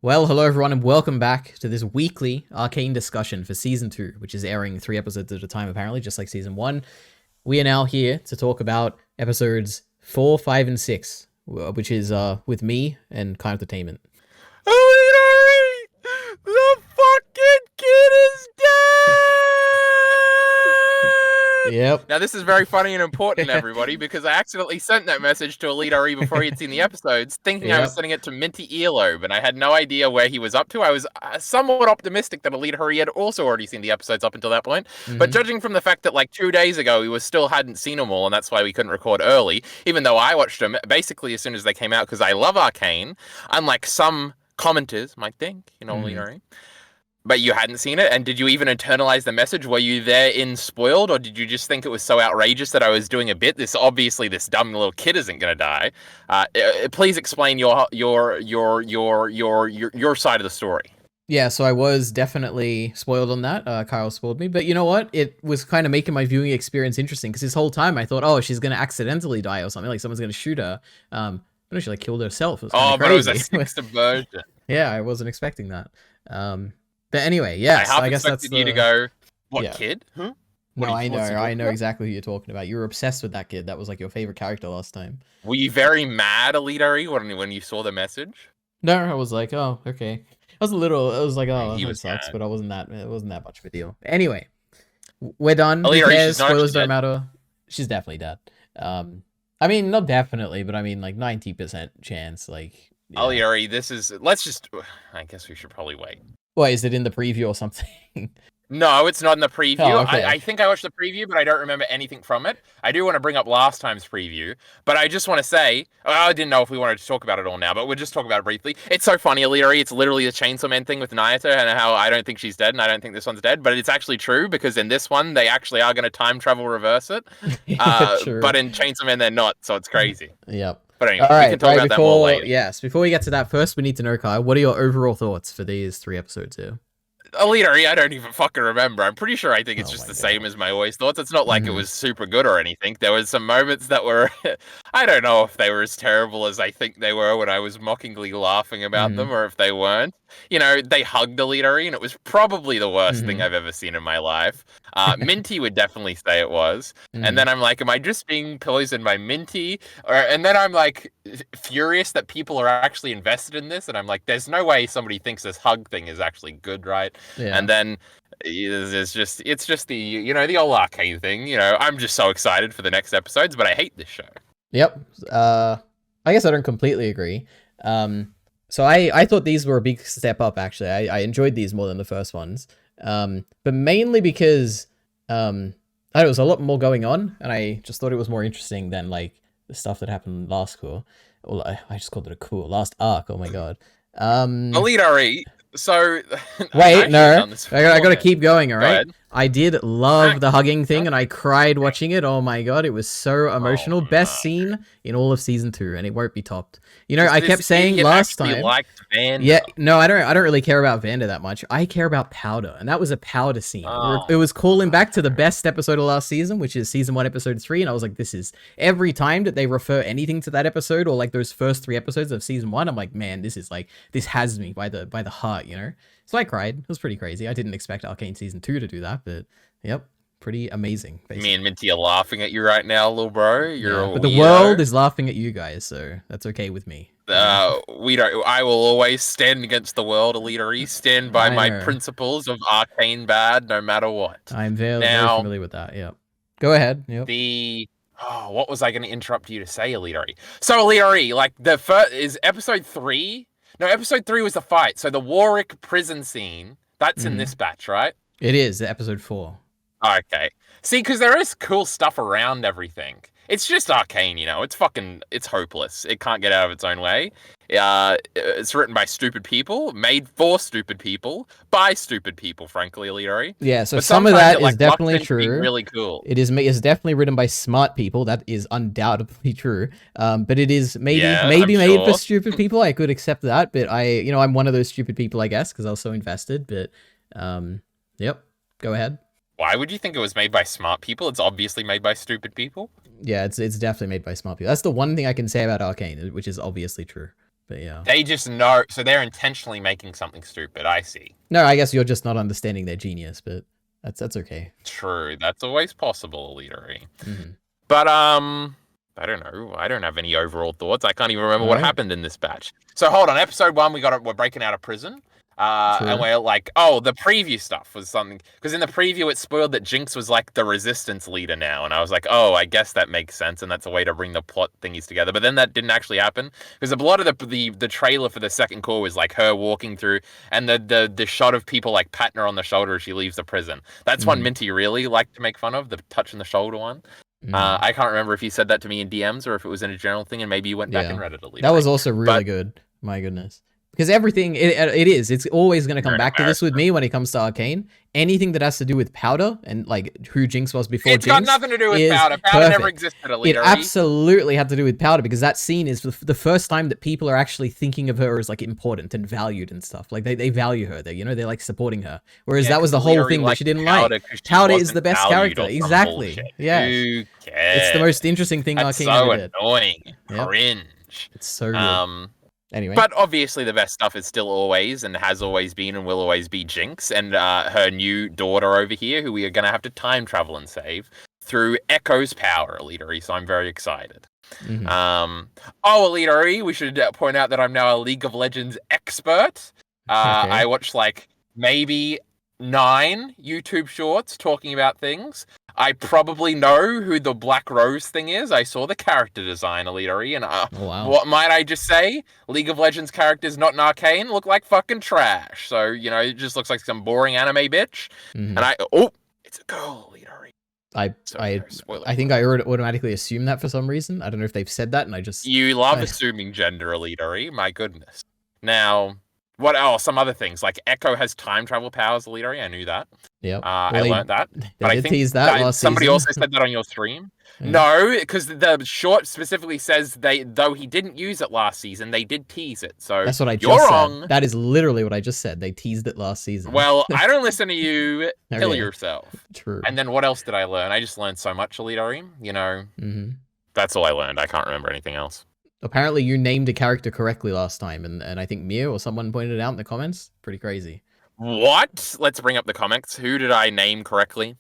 Well, hello everyone, and welcome back to this weekly Arcane discussion for Season 2, which is airing 3 episodes at a time, apparently, just like Season 1. We are now here to talk about episodes 4, 5, and 6, which is with me and Kind Entertainment. EliteAri! The fucking kid is dead! Yep. Now, this is very funny and important, everybody, because I accidentally sent that message to EliteAri before he had seen the episodes, thinking I was sending it to Minty Earlobe, and I had no idea where he was up to. I was somewhat optimistic that EliteAri had also already seen the episodes up until that point, but judging from the fact that, like, 2 days ago, we still hadn't seen them all, and that's why we couldn't record early, even though I watched them basically as soon as they came out, because I love Arcane, unlike some commenters might think, EliteAri. But you hadn't seen it, and did you even internalize the message? Were you there in spoiled, or did you just think it was so outrageous that I was doing a bit? This dumb little kid isn't going to die. Please explain your side of the story. Yeah, so I was definitely spoiled on that. Kyle spoiled me, but you know what? It was kind of making my viewing experience interesting, because this whole time I thought, oh, she's going to accidentally die or something, like someone's going to shoot her. But no, she like killed herself. It was but it was a sixth version. Yeah, I wasn't expecting that. But anyway, yes, I guess that's you to go. What kid? Huh? No, I know exactly who you're talking about. You were obsessed with that kid. That was like your favorite character last time. Were you very mad, EliteAri, when you saw the message? No, I was like, oh, okay. I was like, oh, he that was sucks, mad. but it wasn't that much of a deal. Anyway, we're done. Who EliteAri, cares? Spoilers don't matter. She's definitely dead. I mean, not definitely, but I mean, like 90% chance. Like, yeah. EliteAri, let's just. I guess we should probably wait. What, is it in the preview or something? No, it's not in the preview. Oh, okay. I think I watched the preview, but I don't remember anything from it. I do want to bring up last time's preview, but I just want to say, I didn't know if we wanted to talk about it all now, but we'll just talk about it briefly. It's so funny, EliteAri. It's literally the Chainsaw Man thing with Nayata and how I don't think she's dead and I don't think this one's dead, but it's actually true because in this one, they actually are going to time travel reverse it. But in Chainsaw Man, they're not, so it's crazy. Yep. But anyway, we can talk about that more later. Yes, before we get to that, first we need to know, Kyle, what are your overall thoughts for these 3 episodes here? EliteAri, I don't even fucking remember. I'm pretty sure I think it's just the same as my always thoughts. It's not like it was super good or anything. There was some moments that were, I don't know if they were as terrible as I think they were when I was mockingly laughing about them, or if they weren't. You know, they hugged EliteAri, and it was probably the worst thing I've ever seen in my life. Minty would definitely say it was. And then I'm like, am I just being poisoned by Minty? And then I'm like, furious that people are actually invested in this. And I'm like, there's no way somebody thinks this hug thing is actually good, right? Yeah. And then it's just the, the old Arcane thing. I'm just so excited for the next episodes, but I hate this show. Yep. I guess I don't completely agree. So I thought these were a big step up, actually. I enjoyed these more than the first ones. But mainly because there was a lot more going on, and I just thought it was more interesting than like the stuff that happened last cour. Well, I just called it a cour. Last arc, oh my god. EliteAri. So wait, no, I gotta keep going. All right, I did love the hugging thing, and I cried watching it. Oh my god, it was so emotional. Best scene in all of season 2, and it won't be topped. I kept saying last time. Yeah, no, I don't really care about Vanda that much. I care about Powder, and that was a Powder scene. It was calling back to the best episode of last season, which is season 1, episode 3, and I was like, this is every time that they refer anything to that episode or like those first 3 episodes of season 1, I'm like, man, this has me by the heart, So I cried. It was pretty crazy. I didn't expect Arcane season 2 to do that, but yep, pretty amazing. Basically. Me and Minty are laughing at you right now, little bro. But the world is laughing at you guys, so that's okay with me. We don't. I will always stand against the world, EliteAri. Stand by my principles of Arcane bad, no matter what. I'm very familiar with that. Yep. Go ahead. Yep. What was I going to interrupt you to say, EliteAri? So EliteAri, like the first is episode 3. No, episode 3 was the fight. So the Warwick prison scene, that's in this batch, right? It is, episode 4. Okay. See, because there is cool stuff around everything. It's just Arcane, it's hopeless. It can't get out of its own way. It's written by stupid people, made for stupid people, by stupid people, frankly, EliteAri. Yeah, so some of that is definitely true. Really cool. It is definitely written by smart people. That is undoubtedly true. But it is maybe made for stupid people. I could accept that, but I'm one of those stupid people, I guess, because I was so invested. But yep, go ahead. Why would you think it was made by smart people? It's obviously made by stupid people. Yeah, it's definitely made by smart people. That's the one thing I can say about Arcane, which is obviously true. But yeah. They just know, so they're intentionally making something stupid. I see. No, I guess you're just not understanding their genius, but that's okay. True, that's always possible, EliteAri. But I don't know. I don't have any overall thoughts. I can't even remember what happened in this batch. So hold on, episode 1, we're breaking out of prison. And we're like, oh, the preview stuff was something, because in the preview it spoiled that Jinx was like the resistance leader now, and I was like, oh, I guess that makes sense, and that's a way to bring the plot thingies together. But then that didn't actually happen, because a lot of the trailer for the second core was like her walking through, and the shot of people like patting her on the shoulder as she leaves the prison. That's one Minty really liked to make fun of, the touching the shoulder one. I can't remember if he said that to me in DMs or if it was in a general thing, and maybe you went back and read it a little. That was also really good. My goodness. Because everything, it's always going to come back to this with me when it comes to Arcane. Anything that has to do with Powder and like who Jinx was before Jinx. It's got nothing to do with Powder. Powder never existed, EliteAri. It absolutely had to do with Powder, because that scene is the first time that people are actually thinking of her as like important and valued and stuff. Like they value her. They're like supporting her. Whereas that was the whole thing that she didn't like. Powder is the best character. Exactly. Yeah. It's the most interesting thing Arcane ever did. So annoying. Cringe. It's so good. Anyway. But obviously the best stuff is still always and has always been and will always be Jinx and her new daughter over here, who we are going to have to time travel and save through Echo's power, EliteAri, so I'm very excited. EliteAri, we should point out that I'm now a League of Legends expert. I watched like maybe 9 YouTube shorts talking about things. I probably know who the Black Rose thing is. I saw the character design, EliteAri, and what might I just say? League of Legends characters not in Arcane look like fucking trash. So, it just looks like some boring anime bitch. And it's a girl, EliteAri. I think I automatically assume that for some reason. I don't know if they've said that, and I just... You love assuming gender, EliteAri. My goodness. Now... What else? Some other things like Echo has time travel powers, EliteAri. I knew that. Yeah, I learned that. But I think teased that last somebody season. also said that on your stream. No, because the short specifically says though he didn't use it last season, they did tease it. So that's what I just you're wrong. Said. That is literally what I just said. They teased it last season. Well, I don't listen to you. Kill yourself. True. And then what else did I learn? I just learned so much, EliteAri. That's all I learned. I can't remember anything else. Apparently you named a character correctly last time, and I think Mia or someone pointed it out in the comments. Pretty crazy. What? Let's bring up the comments. Who did I name correctly?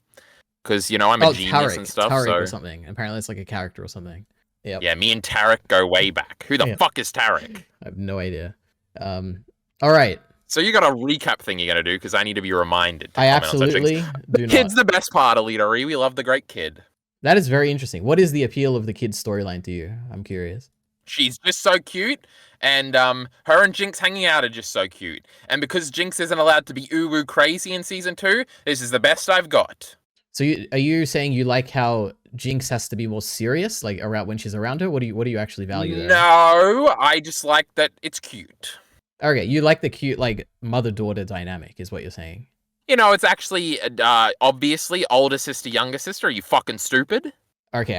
Because, I'm a genius and stuff. Tarek or something. Apparently it's like a character or something. Yep. Yeah, me and Tarek go way back. Who the fuck is Tarek? I have no idea. All right. So you got a recap thing you're going to do, because I need to be reminded. I absolutely do not. Kid's the best part, EliteAri. We love the great kid. That is very interesting. What is the appeal of the kid's storyline to you? I'm curious. She's just so cute, and her and Jinx hanging out are just so cute. And because Jinx isn't allowed to be uwu crazy in season 2, this is the best I've got. So are you saying you like how Jinx has to be more serious, like around when she's around her? What do you actually value there? No, I just like that it's cute. Okay, you like the cute like mother-daughter dynamic, is what you're saying. It's actually obviously older sister, younger sister. Are you fucking stupid? Okay,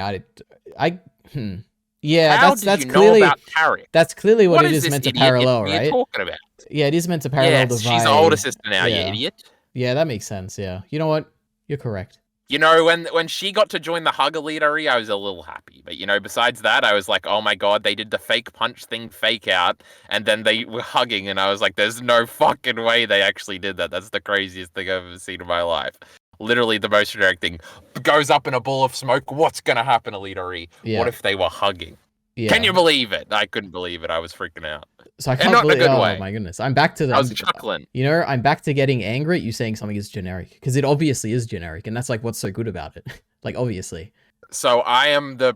Yeah, How that's you clearly know about Tarek? That's clearly what it is meant to parallel, right? You're talking about? Yeah, it is meant to parallel the vibe. She's the older sister now, you idiot. Yeah, that makes sense. Yeah, you know what? You're correct. When she got to join the hug EliteAri, I was a little happy. But besides that, I was like, oh my god, they did the fake punch thing fake out, and then they were hugging, and I was like, there's no fucking way they actually did that. That's the craziest thing I've ever seen in my life. Literally the most generic thing. Goes up in a ball of smoke. What's gonna happen, EliteAri? Yeah. What if they were hugging? Yeah. Can you believe it? I couldn't believe it. I was freaking out. So I can't believe, in a good way. Oh my goodness. I'm back to that. I was chuckling. I'm back to getting angry at you saying something is generic. Because it obviously is generic. And that's like what's so good about it. Like, obviously. So I am the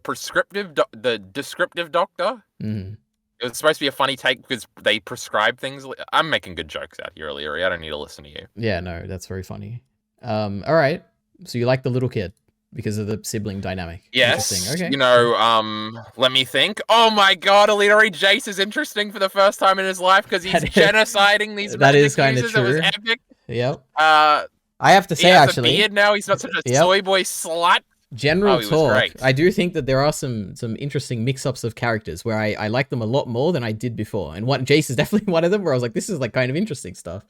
descriptive doctor. Mm-hmm. It was supposed to be a funny take because they prescribe things. I'm making good jokes out here, EliteAri. I don't need to listen to you. Yeah, no, that's very funny. All right. So you like the little kid because of the sibling dynamic. Yes. Okay. Let me think. Oh my god, EliteAri, Jayce is interesting for the first time in his life because he's genociding these That is kind of true. It was epic. Yep. I have to say, he has actually, a beard now. He's not such a soy boy slut. General talk, I do think that there are some interesting mix-ups of characters where I like them a lot more than I did before. And Jayce is definitely one of them where I was like, this is like kind of interesting stuff.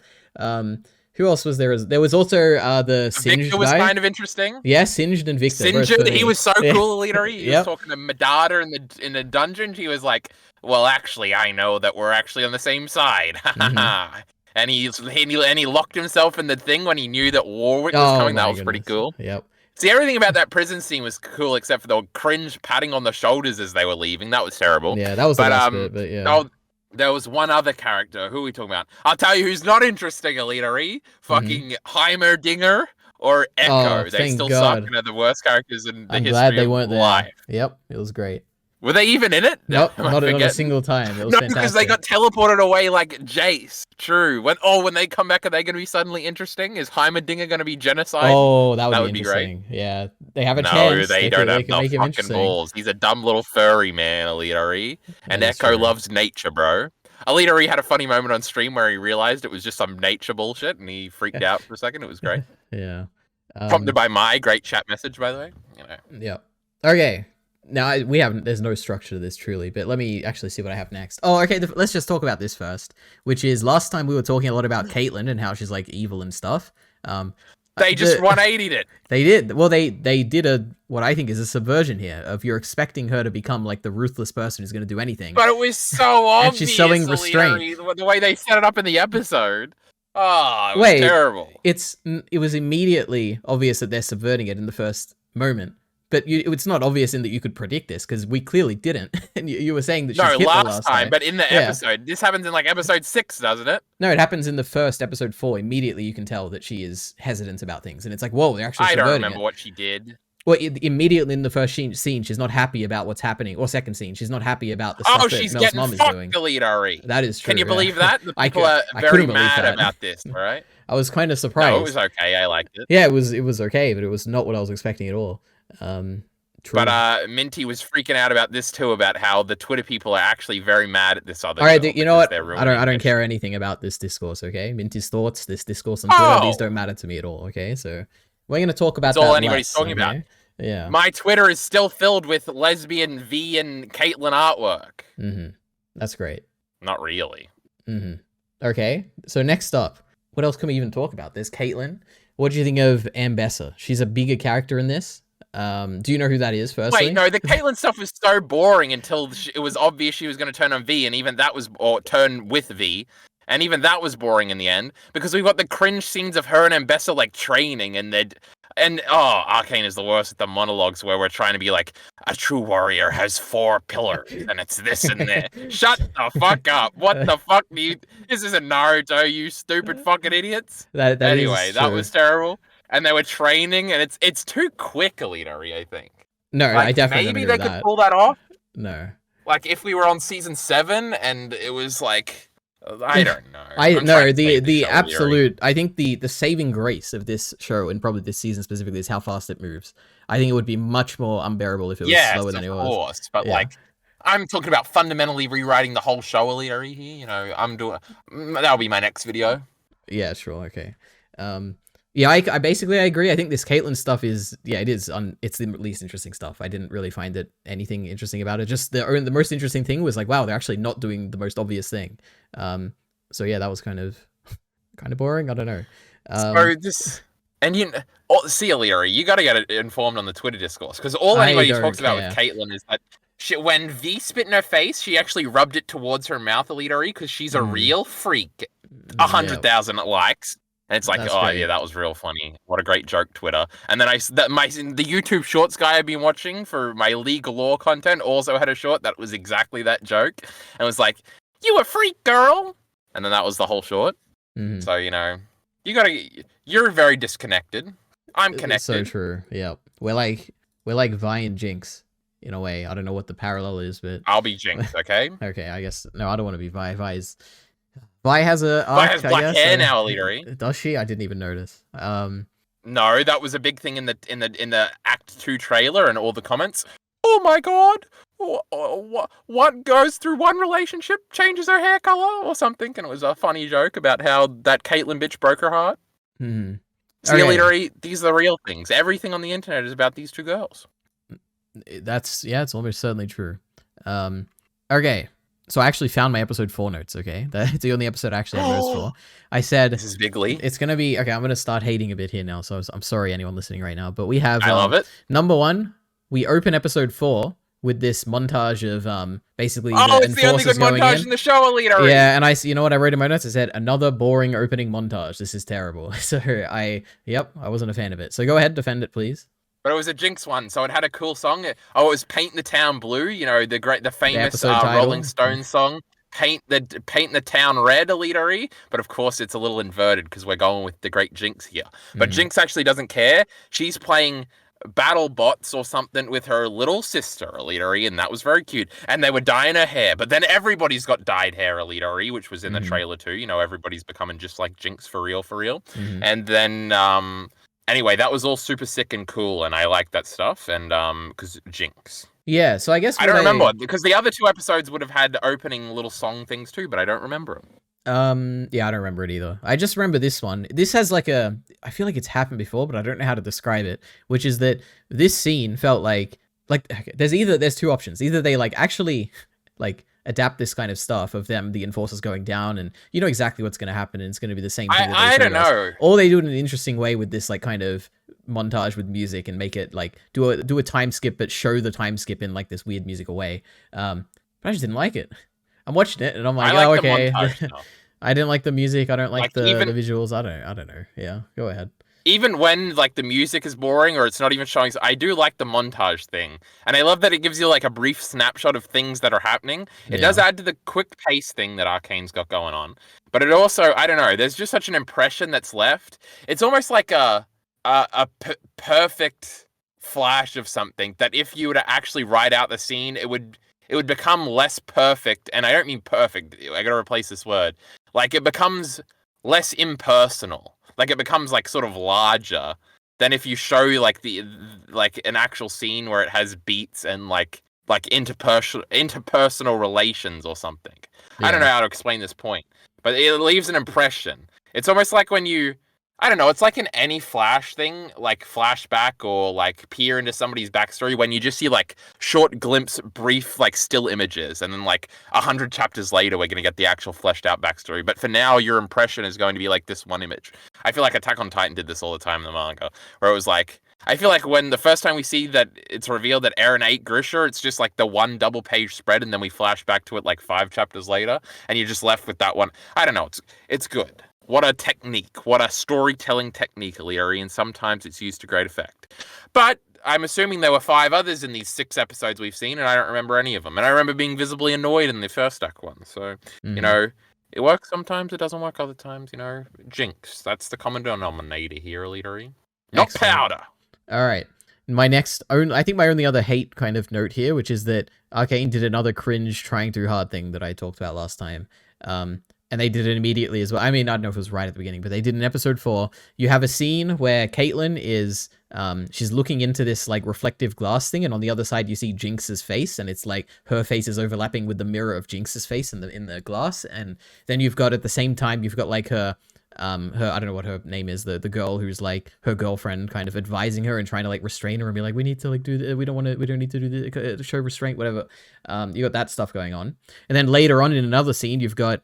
Who else was there? There was also the Singed Victor was guy. kind of interesting. Yeah, Singed and Victor. Singed, he was so cool, EliteAri. He Yep. was talking to Medada in the dungeon. He was like, well, actually, I know that we're actually on the same side. And he locked himself in the thing when he knew that Warwick was coming. That was pretty cool. Yep. See, everything about that prison scene was cool, except for the cringe patting on the shoulders as they were leaving. That was terrible. Yeah, that was the last bit, but yeah. There was one other character. Who are we talking about? I'll tell you who's not interesting, EliteAri. Fucking Heimerdinger or Echo. They still suck, and are the worst characters in the history of life. I'm glad they weren't there. Yep, it was great. Were they even in it? Nope, not a single time. It was fantastic. Because they got teleported away like Jayce. True. When they come back, are they going to be suddenly interesting? Is Heimerdinger going to be genocide? Oh, that would be interesting. Great. Yeah, they have a chance. No, they don't have the fucking balls. He's a dumb little furry man, EliteAri. And Echo loves nature, bro. EliteAri had a funny moment on stream where he realized it was just some nature bullshit, and he freaked out for a second. It was great. Yeah. Prompted by my great chat message, by the way. Yeah. Okay. Now, there's no structure to this, truly, but let me actually see what I have next. Oh, okay, let's just talk about this first, which is last time we were talking a lot about Caitlyn and how she's, like, evil and stuff. They just 180'd it. They did. Well, they did what I think is a subversion here of you're expecting her to become, like, the ruthless person who's going to do anything. But it was so obvious, and she's showing restraint. The way they set it up in the episode. Oh, it was terrible. It was immediately obvious that they're subverting it in the first moment. But it's not obvious in that you could predict this, because we clearly didn't. And you were saying that she's hit the last time. But in the episode. This happens in, like, episode 6, doesn't it? No, it happens in the first episode 4. Immediately you can tell that she is hesitant about things. And it's like, whoa, they're actually subverting it. I don't remember what she did. Well, immediately in the first scene, she's not happy about what's happening. Or second scene, she's not happy about the stuff that Mel's mom is doing. That is true. Can you believe that? The people are very mad about this, right? I was kind of surprised. No, it was okay. I liked it. Yeah, it was okay, but it was not what I was expecting at all. True. But Minty was freaking out about this too, about how the Twitter people are actually very mad at this other. All right, you know what? I don't care anything about this discourse. Okay, Minty's thoughts, this discourse on Twitter, these don't matter to me at all. Okay, so we're gonna talk about. That's all anybody's talking about. Yeah, my Twitter is still filled with lesbian V and Caitlyn artwork. That's great. Not really. Okay, so next up, what else can we even talk about? There's Caitlyn. What do you think of Ambessa? She's a bigger character in this. Do you know who that is, firstly? Wait, no, the Caitlyn stuff was so boring until it was obvious she was going to turn on V, and even that was, or turn with V, and even that was boring in the end, because we've got the cringe scenes of her and Ambessa, like, training, and Arcane is the worst at the monologues where we're trying to be like, a true warrior has 4 pillars, and it's this and that. Shut the fuck up. What the fuck do you, this isn't Naruto, you stupid fucking idiots. Anyway, that was terrible. And they were training, and it's too quick, EliteAri, I think. No, like, I definitely maybe they could pull that off. No. Like, if we were on season 7, and it was like, I don't know. The absolute, I think the saving grace of this show, and probably this season specifically, is how fast it moves. I think it would be much more unbearable if it was slower than it was. Of course, but like, I'm talking about fundamentally rewriting the whole show, EliteAri here. You know, that'll be my next video. Yeah, sure, okay. Yeah, I basically agree. I think this Caitlyn stuff is, it's the least interesting stuff. I didn't really find anything interesting about it. Just the most interesting thing was like, wow, they're actually not doing the most obvious thing. So yeah, that was kind of boring. I don't know. See, EliteAri, you got to get informed on the Twitter discourse, because all anybody talks about with Caitlyn is that when V spit in her face, she actually rubbed it towards her mouth, EliteAri, because she's a real freak. 100,000 likes. And it's like, yeah, that was real funny. What a great joke, Twitter. And then the YouTube Shorts guy I've been watching for my League of Lore content also had a short that was exactly that joke. And it was like, you a freak, girl. And then that was the whole short. So, you're very disconnected. I'm connected. It's so true. Yeah. We're like Vi and Jinx in a way. I don't know what the parallel is, but I'll be Jinx, okay? Okay, I guess. No, I don't want to be Vi. Vi has black hair now, EliteAri. Does she? I didn't even notice. No, that was a big thing in the Act 2 trailer and all the comments. Oh my god! What goes through one relationship changes her hair color or something, and it was a funny joke about how that Caitlyn bitch broke her heart. See, EliteAri, these are the real things. Everything on the internet is about these 2 girls. It's almost certainly true. Okay. So I actually found my episode 4 notes, okay? That's the only episode I actually have notes for. I said... This is bigly. It's going to be... Okay, I'm going to start hating a bit here now, so I'm sorry anyone listening right now. But we have... I love it. Number 1, we open episode 4 with this montage of basically the it's the only good montage in the show, EliteAri. Yeah, and you know what I wrote in my notes? I said another boring opening montage. This is terrible. So I wasn't a fan of it. So go ahead, defend it, please. But it was a Jinx one, so it had a cool song. It was "Paint the Town Blue," you know, the famous Rolling Stones song. Paint the town red, EliteAri. But of course, it's a little inverted because we're going with the great Jinx here. But Jinx actually doesn't care. She's playing battle bots or something with her little sister, EliteAri, and that was very cute. And they were dyeing her hair, but then everybody's got dyed hair, EliteAri, which was in the trailer too. You know, everybody's becoming just like Jinx for real. And then anyway, that was all super sick and cool, and I like that stuff. And because Jinx. Yeah, so I guess I don't remember because the other 2 episodes would have had opening little song things too, but I don't remember them. Yeah, I don't remember it either. I just remember this one. This has like I feel like it's happened before, but I don't know how to describe it, which is that this scene felt like there's 2 options. Either they like actually like adapt this kind of stuff of them, the enforcers going down, and you know exactly what's going to happen, and it's going to be the same thing. I don't know. Or they do it in an interesting way with this like kind of montage with music and make it like do a time skip, but show the time skip in like this weird musical way. But I just didn't like it. I'm watching it and I'm like, oh, okay. I didn't like the music. I don't like the visuals. I don't know. Yeah, go ahead. Even when like the music is boring or it's not even showing, I do like the montage thing, and I love that it gives you like a brief snapshot of things that are happening. It does add to the quick pace thing that Arcane's got going on, but it also, I don't know, there's just such an impression that's left. It's almost like a perfect flash of something that if you were to actually write out the scene, it would become less perfect. And I don't mean perfect. I gotta replace this word. Like it becomes less impersonal. Like it becomes like sort of larger than if you show like an actual scene where it has beats and like interpersonal relations or something. Yeah. I don't know how to explain this point, but it leaves an impression. It's almost like when you, I don't know, it's like in any Flash thing, like flashback or like peer into somebody's backstory when you just see like short glimpse, brief, like still images. And then like 100 chapters later, we're going to get the actual fleshed out backstory. But for now, your impression is going to be like this one image. I feel like Attack on Titan did this all the time in the manga, where it was like, I feel like when the first time we see that it's revealed that Eren ate Grisha, it's just like the one double page spread. And then we flash back to it like 5 chapters later. And you're just left with that one. I don't know. It's good. What a technique. What a storytelling technique, EliteAri, and sometimes it's used to great effect. But I'm assuming there were 5 others in these 6 episodes we've seen, and I don't remember any of them. And I remember being visibly annoyed in the first act one. So, you know, it works sometimes, it doesn't work other times, you know. Jinx, that's the common denominator here, EliteAri. Not powder. All right. I think my only other hate kind of note here, which is that Arcane did another cringe trying too hard thing that I talked about last time. And they did it immediately as well. I mean, I don't know if it was right at the beginning, but they did in episode 4. You have a scene where Caitlyn is, she's looking into this like reflective glass thing, and on the other side you see Jinx's face, and it's like her face is overlapping with the mirror of Jinx's face in the glass. And then you've got at the same time you've got like her I don't know what her name is, the girl who's like her girlfriend kind of advising her and trying to like restrain her and be like, we need to like do we don't need to do the show restraint, whatever. You got that stuff going on, and then later on in another scene you've got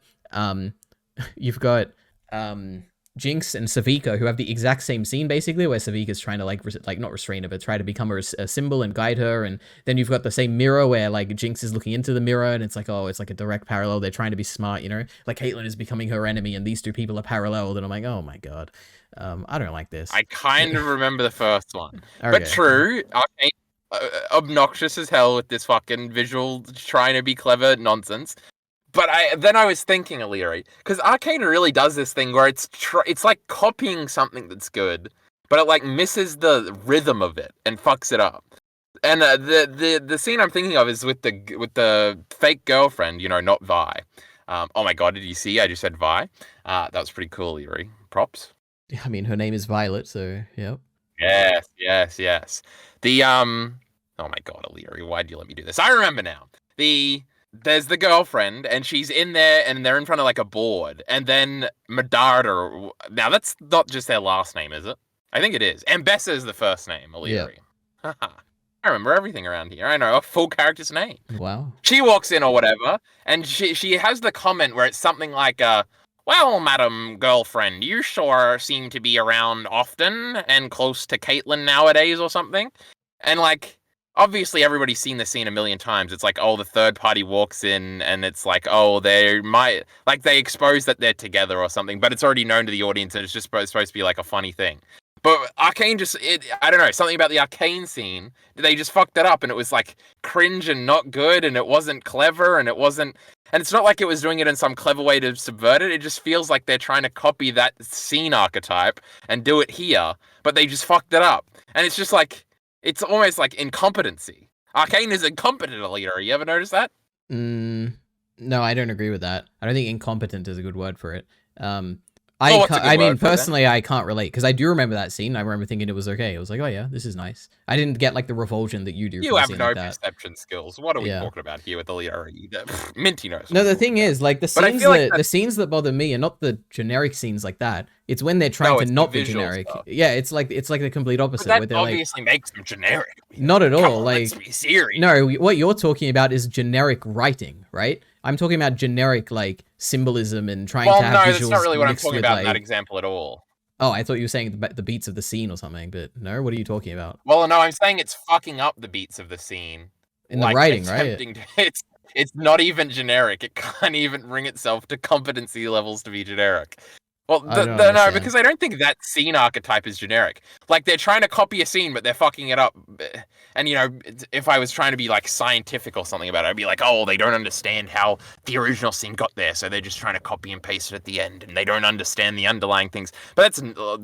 Jinx and Savika, who have the exact same scene basically, where Savika's trying to like not restrain her, but try to become her a symbol and guide her. And then you've got the same mirror where like Jinx is looking into the mirror, and it's like, oh, it's like a direct parallel. They're trying to be smart, you know, like Caitlyn is becoming her enemy, and these 2 people are paralleled. And I'm like, oh my god, I don't like this. I kind of remember the first one, okay. But true. Okay. Obnoxious as hell with this fucking visual trying to be clever nonsense. But I was thinking, EliteAri, because Arcane really does this thing where it's like copying something that's good, but it like misses the rhythm of it and fucks it up. And the scene I'm thinking of is with the fake girlfriend, you know, not Vi. Oh my god, did you see? I just said Vi. That was pretty cool, EliteAri. Props. Yeah, I mean, her name is Violet, so yeah. Yes. The oh my god, EliteAri, why did you let me do this? I remember now. There's the girlfriend, and she's in there, and they're in front of like a board, and then Medarda. Now that's not just their last name, is it? I think it is. And Bessa is the first name, EliteAri. Yeah. I remember everything around here. I know a full character's name. Wow. She walks in or whatever, and she has the comment where it's something like, well, madam girlfriend, you sure seem to be around often and close to Caitlyn nowadays or something. And like, obviously everybody's seen the scene a million times. It's like, oh, the third party walks in and it's like, oh, they expose that they're together or something, but it's already known to the audience and it's just supposed to be like a funny thing. But Arcane I don't know, something about the Arcane scene, they just fucked it up and it was like cringe and not good and it wasn't clever and it's not like it was doing it in some clever way to subvert it. It just feels like they're trying to copy that scene archetype and do it here, but they just fucked it up. And it's just like, it's almost like incompetency. Arcane is incompetent, EliteAri. You ever notice that? No, I don't agree with that. I don't think incompetent is a good word for it. I mean, personally, I can't relate because I do remember that scene. I remember thinking it was okay. I was like, oh yeah, this is nice. I didn't get like the revulsion that you do. You have no perception skills. What are we talking about here with EliteAri? Minty knows. No, the thing is, like the scenes that bother me are not the generic scenes like that. It's when they're trying to not be generic. Stuff. Yeah, it's like the complete opposite. But that obviously makes them generic. Not at all. Like, let's be serious. No, what you're talking about is generic writing, right? I'm talking about generic, like, symbolism and trying to have visuals. Well, no, that's not really what I'm talking about in that example at all. Oh, I thought you were saying the beats of the scene or something, but no, what are you talking about? Well, no, I'm saying it's fucking up the beats of the scene. In the writing, right? It's not even generic. It can't even bring itself to competency levels to be generic. Well, no, because I don't think that scene archetype is generic. Like, they're trying to copy a scene, but they're fucking it up. And, you know, if I was trying to be, like, scientific or something about it, I'd be like, oh, they don't understand how the original scene got there, so they're just trying to copy and paste it at the end, and they don't understand the underlying things. But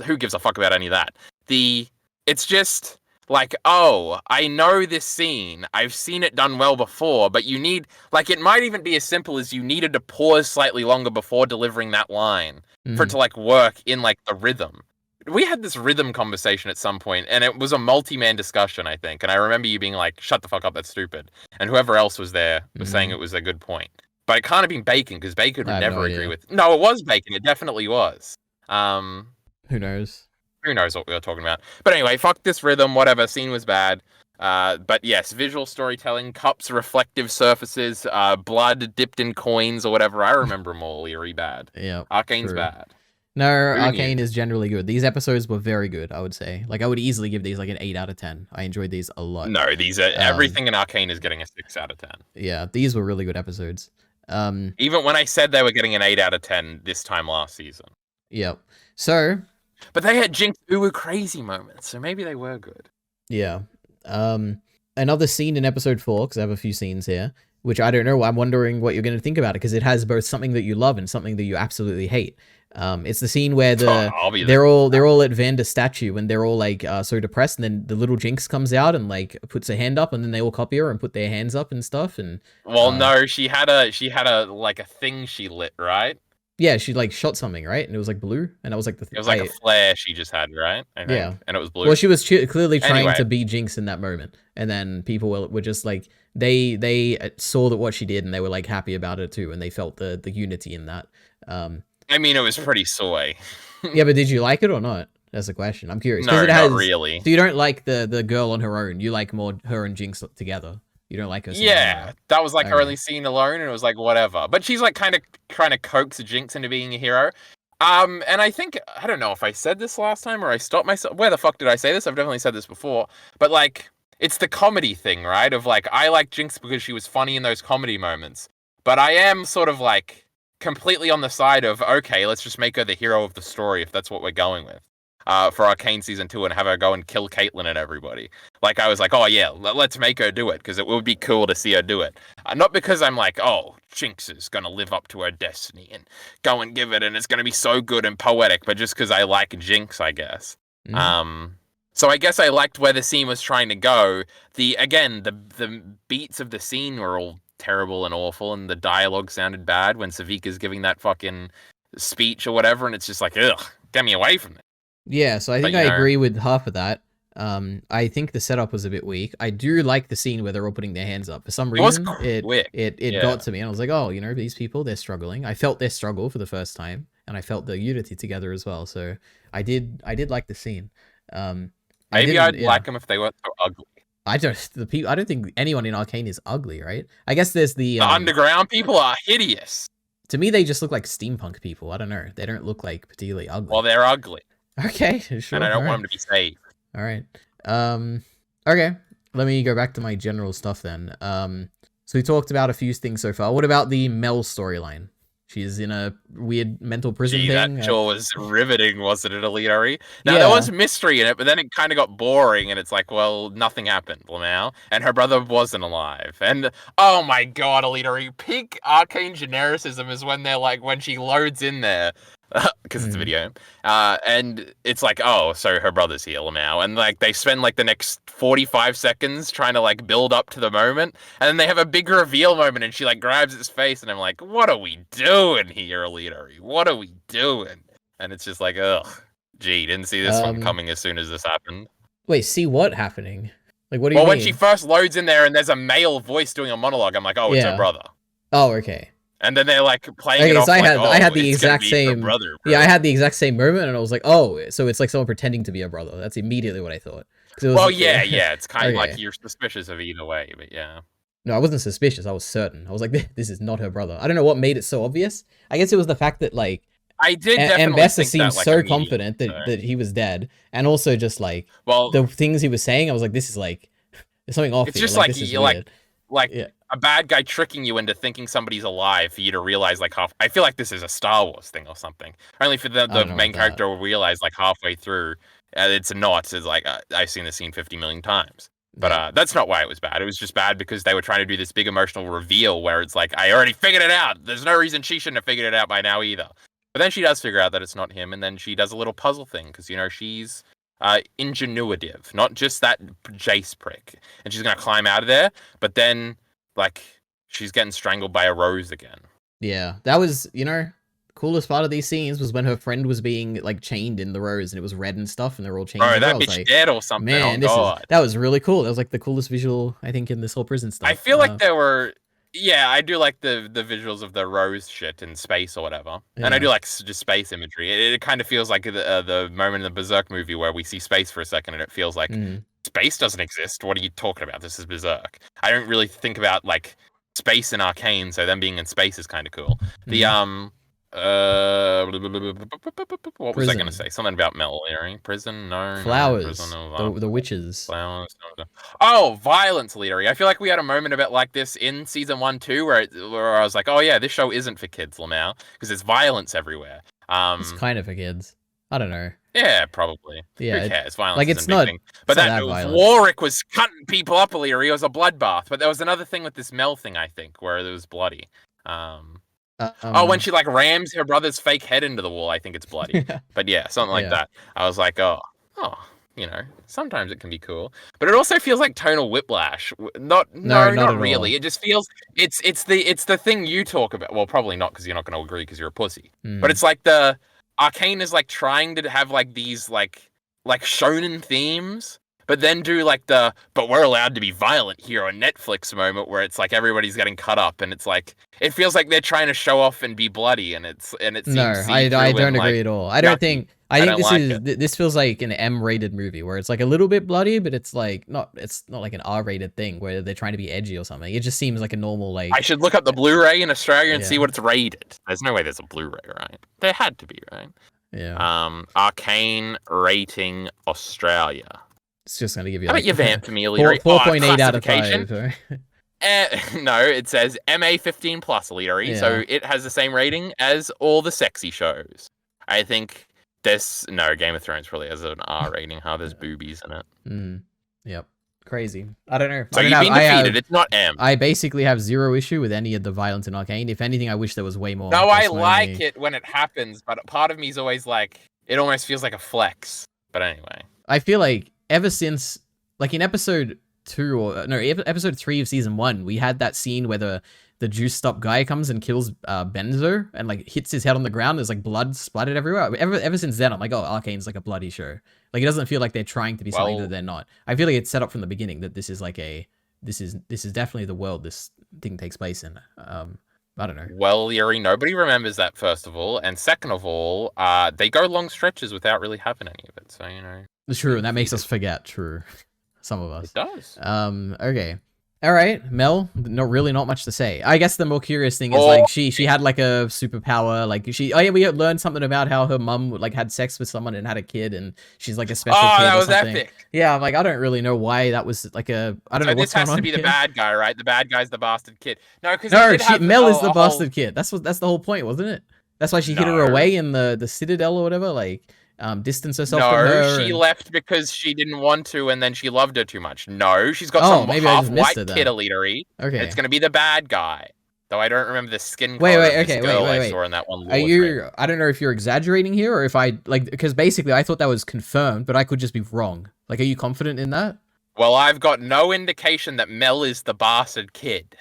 who gives a fuck about any of that? It's just... like, oh, I know this scene. I've seen it done well before, but you need... like, it might even be as simple as you needed to pause slightly longer before delivering that line for it to, like, work in, like, the rhythm. We had this rhythm conversation at some point, and it was a multi-man discussion, I think. And I remember you being like, shut the fuck up, that's stupid. And whoever else was there was saying it was a good point. But it can't have been Bacon, because Bacon would never agree with... No, it was Bacon. It definitely was. Who knows? Who knows what we were talking about. But anyway, fuck this rhythm, whatever, scene was bad. But yes, visual storytelling, cups, reflective surfaces, blood dipped in coins or whatever. I remember them all eerie bad. Yeah. Arcane's bad. No, Arcane is generally good. These episodes were very good, I would say. Like, I would easily give these like an 8 out of 10. I enjoyed these a lot. No, these are everything in Arcane is getting a 6 out of 10. Yeah, these were really good episodes. Even when I said they were getting an 8 out of 10 this time last season. Yep. So... but they had Jinx uwu crazy moments, so maybe they were good. Yeah. Another scene in episode 4, because I have a few scenes here, which I don't know. I'm wondering what you're going to think about it, because it has both something that you love and something that you absolutely hate. It's the scene where they're all at Vander's statue and they're all like so depressed, and then the little Jinx comes out and like puts her hand up, and then they all copy her and put their hands up and stuff. And no, she had a like a thing she lit, right? Yeah, she like shot something, right? And it was like blue, and I was like, it was like a flare she just had, right? I think. Yeah, and it was blue. Well, she was clearly trying to be Jinx in that moment, and then people were just like they saw that what she did, and they were like happy about it too, and they felt the unity in that. I mean, it was pretty soy. Yeah, but did you like it or not? That's the question. I'm curious. No, not really. So you don't like the girl on her own. You like more her and Jinx together. You don't like her. Yeah, that was like her only scene alone, and it was like whatever. But she's like kind of trying to coax Jinx into being a hero. And I think, I don't know if I said this last time or I stopped myself. Where the fuck did I say this? I've definitely said this before. But like, it's the comedy thing, right? Of like, I like Jinx because she was funny in those comedy moments. But I am sort of like completely on the side of, okay, let's just make her the hero of the story if that's what we're going with. For Arcane Season 2 and have her go and kill Caitlyn and everybody. Like, I was like, oh yeah, let's make her do it, because it would be cool to see her do it. Not because I'm like, oh, Jinx is going to live up to her destiny and go and give it, and it's going to be so good and poetic, but just because I like Jinx, I guess. So I guess I liked where the scene was trying to go. The beats of the scene were all terrible and awful, and the dialogue sounded bad when Savika's giving that fucking speech or whatever, and it's just like, ugh, get me away from it. Yeah, so I think I agree with half of that. I think the setup was a bit weak. I do like the scene where they're all putting their hands up. For some reason, it got to me, and I was like, oh, you know, these people, they're struggling. I felt their struggle for the first time, and I felt the unity together as well. So I did like the scene. Maybe I'd like them if they weren't so ugly. I don't think anyone in Arcane is ugly, right? I guess there's the underground people are hideous. To me, they just look like steampunk people. I don't know. They don't look like particularly ugly. Well, they're ugly. Okay, sure. And I don't want them to be safe. All right. Okay. let me go back to my general stuff then. So we talked about a few things so far. What about the Mel storyline? She's in a weird mental prison thing. That sure was riveting, wasn't it, EliteAri? Now, there was mystery in it, but then it kind of got boring, and it's like, well, nothing happened, Lamau. And her brother wasn't alive. And, oh my god, EliteAri, peak Arcane genericism is when they're like, when she loads in there, because it's a video, and it's like, oh, so her brother's here, Lamau. And, like, they spend, like, the next 45 seconds trying to, like, build up to the moment, and then they have a big reveal moment, and she, like, grabs his face, and I'm like, what are we doing here, EliteAri? What are we doing? And it's just like, ugh, gee, didn't see this one coming as soon as this happened. Wait, see what happening? Like, what do you mean? Well, when she first loads in there and there's a male voice doing a monologue, I'm like, oh, it's her brother. Oh, okay. And then they're like playing it off I like, had the exact same brother, I had the exact same moment, and I was like, oh, so it's like someone pretending to be a brother. That's immediately what I thought. Well, yeah, it's kind of like you're suspicious of either way, but yeah. No, I wasn't suspicious. I was certain. I was like, this is not her brother. I don't know what made it so obvious. I guess it was the fact that, like, I did definitely Ambessa think seemed that, like, so confident that he was dead, and also just like, well, the things he was saying, I was like, this is like, there's something off. It's just like you like a bad guy tricking you into thinking somebody's alive for you to realize like half. I feel like this is a Star Wars thing or something. Only for the main character will realize like halfway through it's not. It's like I've seen this scene 50 million times. But that's not why it was bad. It was just bad because they were trying to do this big emotional reveal where it's like, I already figured it out. There's no reason she shouldn't have figured it out by now either. But then she does figure out that it's not him, and then she does a little puzzle thing because, you know, she's ingenuitive, not just that Jayce prick. And she's going to climb out of there, but then, like, she's getting strangled by a rose again. Yeah, that was, you know, coolest part of these scenes was when her friend was being like chained in the rose and it was red and stuff and they're all chained. Oh, that bitch like, dead or something. Man, that was really cool. That was like the coolest visual I think in this whole prison stuff. I feel like there were, I do like the visuals of the rose shit in space or whatever, and I do like just space imagery. It kind of feels like the moment in the Berserk movie where we see space for a second and it feels like space doesn't exist. What are you talking about? This is Berserk. I don't really think about like space in Arcane, so them being in space is kind of cool. The what was I going to say? Something about metal earring. Prison? No. Flowers. No, prison, no, the witches. Flowers. No. Oh, violence, EliteAri. I feel like we had a moment a bit like this in season 1 too, where I was like, oh yeah, this show isn't for kids, Lamau, because there's violence everywhere. It's kind of for kids. I don't know. Yeah, probably. Yeah, who cares? Violence like it's not. But that Warwick was cutting people up, EliteAri. It was a bloodbath. But there was another thing with this Mel thing, I think, where it was bloody. When she like rams her brother's fake head into the wall, I think it's bloody. But yeah, something like that. I was like, oh, you know, sometimes it can be cool, but it also feels like tonal whiplash. Not really. All. It just feels it's the thing you talk about. Well, probably not because you're not going to agree because you're a pussy. But it's like the Arcane is like trying to have like these like shonen themes. But then do like but we're allowed to be violent here on Netflix moment where it's like everybody's getting cut up and it's like it feels like they're trying to show off and be bloody and it seems I don't agree at all. I think this feels like an M-rated movie where it's like a little bit bloody, but it's not like an R-rated thing where they're trying to be edgy or something. It just seems like a normal like. I should look up the Blu-ray in Australia and see what it's rated. There's no way there's a Blu-ray, right? There had to be, right? Yeah. Arcane rating Australia. It's just going to give you. How about you vamp to me, EliteAri? 4.8 out of 5. No, it says MA 15 plus, EliteAri. So it has the same rating as all the sexy shows. I think Game of Thrones probably has an R rating. There's boobies in it. Yep. Crazy. I don't know. So you've been defeated. It's not M. I basically have zero issue with any of the violence in Arcane. If anything, I wish there was way more. No, I like it when it happens, but part of me is always like, it almost feels like a flex. But anyway. I feel like ever since, like in episode 3 of season 1, we had that scene where the juiced up guy comes and kills Benzo and like hits his head on the ground. There's like blood splattered everywhere. Ever since then, I'm like, oh, Arcane's like a bloody show. Like it doesn't feel like they're trying to be something that they're not. I feel like it's set up from the beginning that this is like this is definitely the world this thing takes place in. I don't know. Well, EliteAri, nobody remembers that, first of all, and second of all, they go long stretches without really having any of it. So you know. True, and that makes us forget. True, some of us. It does. Okay. All right, Mel. Not much to say. I guess the more curious thing is like she had like a superpower. Like we learned something about how her mum like had sex with someone and had a kid, and she's like a special kid. Oh, that was something. Epic. Yeah, I'm like, I don't really know why that was like a. I don't know. This has to be the bad guy, right? The bad guy's the bastard kid. No, because Mel is the bastard kid. That's the whole point, wasn't it? That's why she hid her away in the citadel or whatever. Like. Distance herself from her. No, she left because she didn't want to, and then she loved her too much. No, she's got some half-white kid EliteAri. Okay. It's gonna be the bad guy. Though I don't remember the skin color of this girl I saw in that one. Are you? I don't know if you're exaggerating here or if I like because basically I thought that was confirmed, but I could just be wrong. Like, are you confident in that? Well, I've got no indication that Mel is the bastard kid.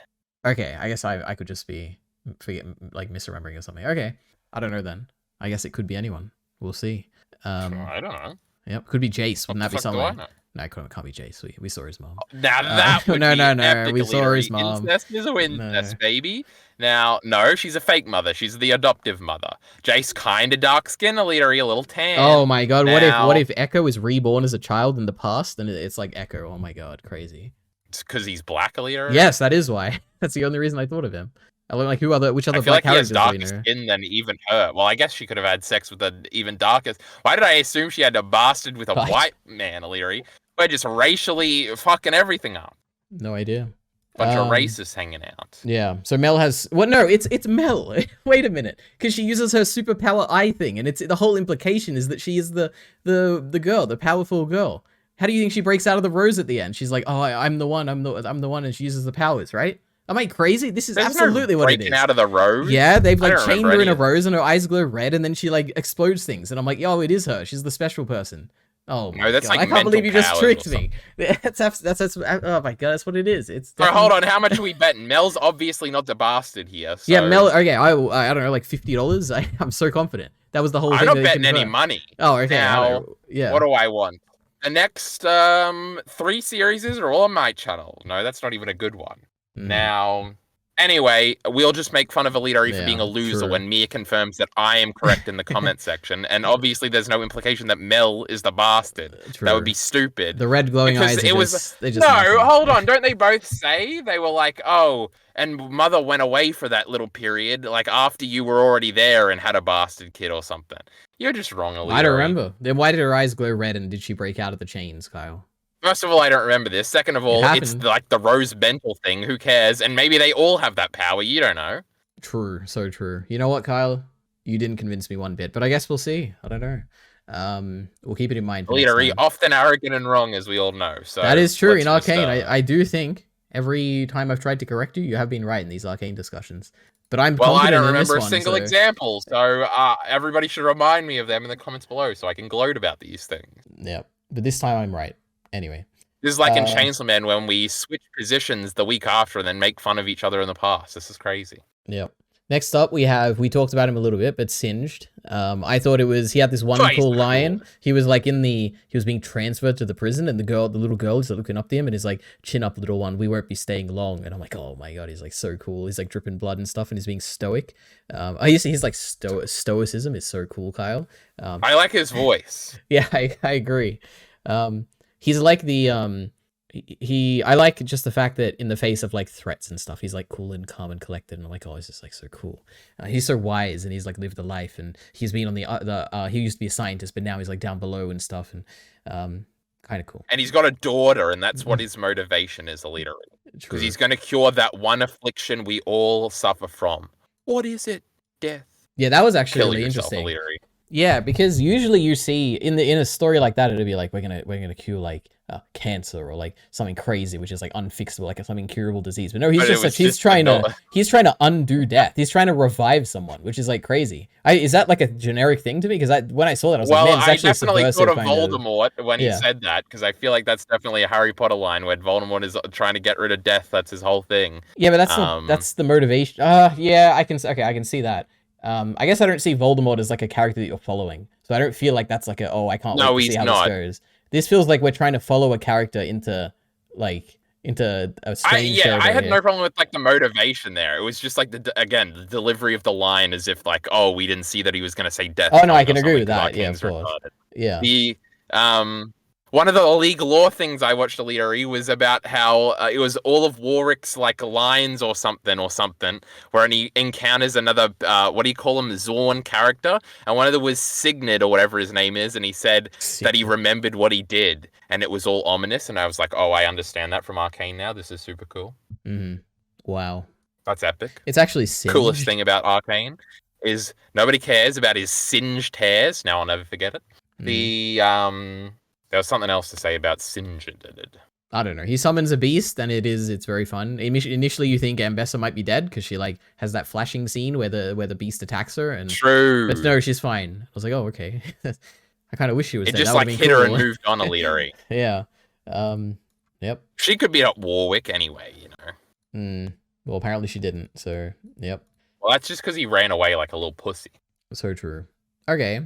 Okay, I guess I could just be misremembering or something. Okay, I don't know then. I guess it could be anyone. We'll see. I don't know. Yep, could be Jayce. Wouldn't that be someone? No, it can't be Jayce. We saw his mom. Now that would no. We saw his mom. Incest is a incest, baby. Now, no, she's a fake mother. She's the adoptive mother. Jayce kind of dark skin, EliteAri a little tan. Oh my god! What if Echo is reborn as a child in the past and it's like Echo? Oh my god, crazy. It's because he's black, EliteAri. Yes, that is why. That's the only reason I thought of him. Which other black characters do you know? Skin than even her. Well, I guess she could have had sex with an even darker. Why did I assume she had a bastard with a white man, EliteAri? We're just racially fucking everything up. No idea. Bunch of racists hanging out. Yeah. So Mel has. Well, no, it's Mel. Wait a minute, because she uses her superpower eye thing, and it's the whole implication is that she is the girl, the powerful girl. How do you think she breaks out of the rose at the end? She's like, oh, I'm the one, I'm the one, and she uses the powers, right? Am I crazy? This is absolutely what it is. Breaking out of the rose? Yeah, they've like chained her in a rose and her eyes glow red and then she like explodes things. And I'm like, yo, it is her. She's the special person. Oh my god. Like I can't believe you just tricked me. That's oh my god, that's what it is. It's definitely... hold on, how much are we betting? Mel's obviously not the bastard here. So... Yeah, Mel, okay, I don't know, like $50? I'm so confident. That was the whole thing. I'm not betting any money. Oh, okay. Now, yeah. What do I want? The next 3 series are all on my channel. No, that's not even a good one. Now, anyway, we'll just make fun of EliteAri for being a loser when Mia confirms that I am correct in the comment section. And obviously, there's no implication that Mel is the bastard. That would be stupid. The red glowing eyes. Hold on. Don't they both say they were like, oh, and mother went away for that little period, like after you were already there and had a bastard kid or something? You're just wrong, EliteAri. I don't remember. Then why did her eyes glow red and did she break out of the chains, Kyle? First of all, I don't remember this. Second of all, it's like the Rose Bentel thing. Who cares? And maybe they all have that power. You don't know. True. So true. You know what, Kyle? You didn't convince me one bit, but I guess we'll see. I don't know. We'll keep it in mind. EliteAri, often arrogant and wrong, as we all know. So that is true. In Arcane, I do think every time I've tried to correct you, you have been right in these Arcane discussions. But I don't remember a single example, so everybody should remind me of them in the comments below so I can gloat about these things. Yeah, but this time I'm right. Anyway. This is like in Chainsaw Man when we switch positions the week after and then make fun of each other in the past. This is crazy. Yep. Next up, we talked about him a little bit, but Singed. I thought he had this one cool line. He was like he was being transferred to the prison and the little girl is looking up to him and is like, chin up, little one, we won't be staying long. And I'm like, oh my god, he's like so cool. He's like dripping blood and stuff and he's being stoic. He's like stoicism is so cool, Kyle. I like his voice. Yeah, I agree. He's like I like just the fact that in the face of like threats and stuff, he's like cool and calm and collected. And I'm like, oh, he's just like so cool. He's so wise and he's like lived a life and he's been on he used to be a scientist, but now he's like down below and stuff and kind of cool. And he's got a daughter and that's what his motivation is, EliteAri. Because he's going to cure that one affliction we all suffer from. What is it? Death. Yeah, that was actually really interesting. EliteAri. Yeah, because usually you see in a story like that, it'll be like we're gonna cure like cancer or like something crazy, which is like unfixable, like some incurable disease. But no, he's trying to undo death. He's trying to revive someone, which is like crazy. Is that like a generic thing to me? Because when I saw that, I was like, man, it's actually definitely thought of Voldemort when he said that, because I feel like that's definitely a Harry Potter line where Voldemort is trying to get rid of death. That's his whole thing. Yeah, but that's the motivation. Yeah, I can see that. I guess I don't see Voldemort as like a character that you're following. So I don't feel like that's like I can't wait to see how this goes. This feels like we're trying to follow a character into a strange I had no problem with like the motivation there. It was just like the delivery of the line as if like, oh, we didn't see that he was going to say death. Oh no, I can agree with that. Yeah, of course. Yeah. one of the League lore things I watched EliteAri was about how it was all of Warwick's like lines or something, where he encounters another, what do you call him, Zorn character, and one of them was Signet or whatever his name is, and he said that he remembered what he did, and it was all ominous, and I was like, oh, I understand that from Arcane now. This is super cool. Mm-hmm. Wow. That's epic. It's actually singed. Coolest thing about Arcane is nobody cares about his singed hairs. Now I'll never forget it. There was something else to say about singed. I don't know. He summons a beast, and it's very fun. Initially, you think Ambessa might be dead because she like has that flashing scene where the beast attacks her, and true. But no, she's fine. I was like, oh, okay. I kind of wish she was dead. It just like hit her and moved on EliteAri. Yeah. Yep. She could be at Warwick anyway, you know. Well, apparently she didn't. So, yep. Well, that's just because he ran away like a little pussy. So true. Okay.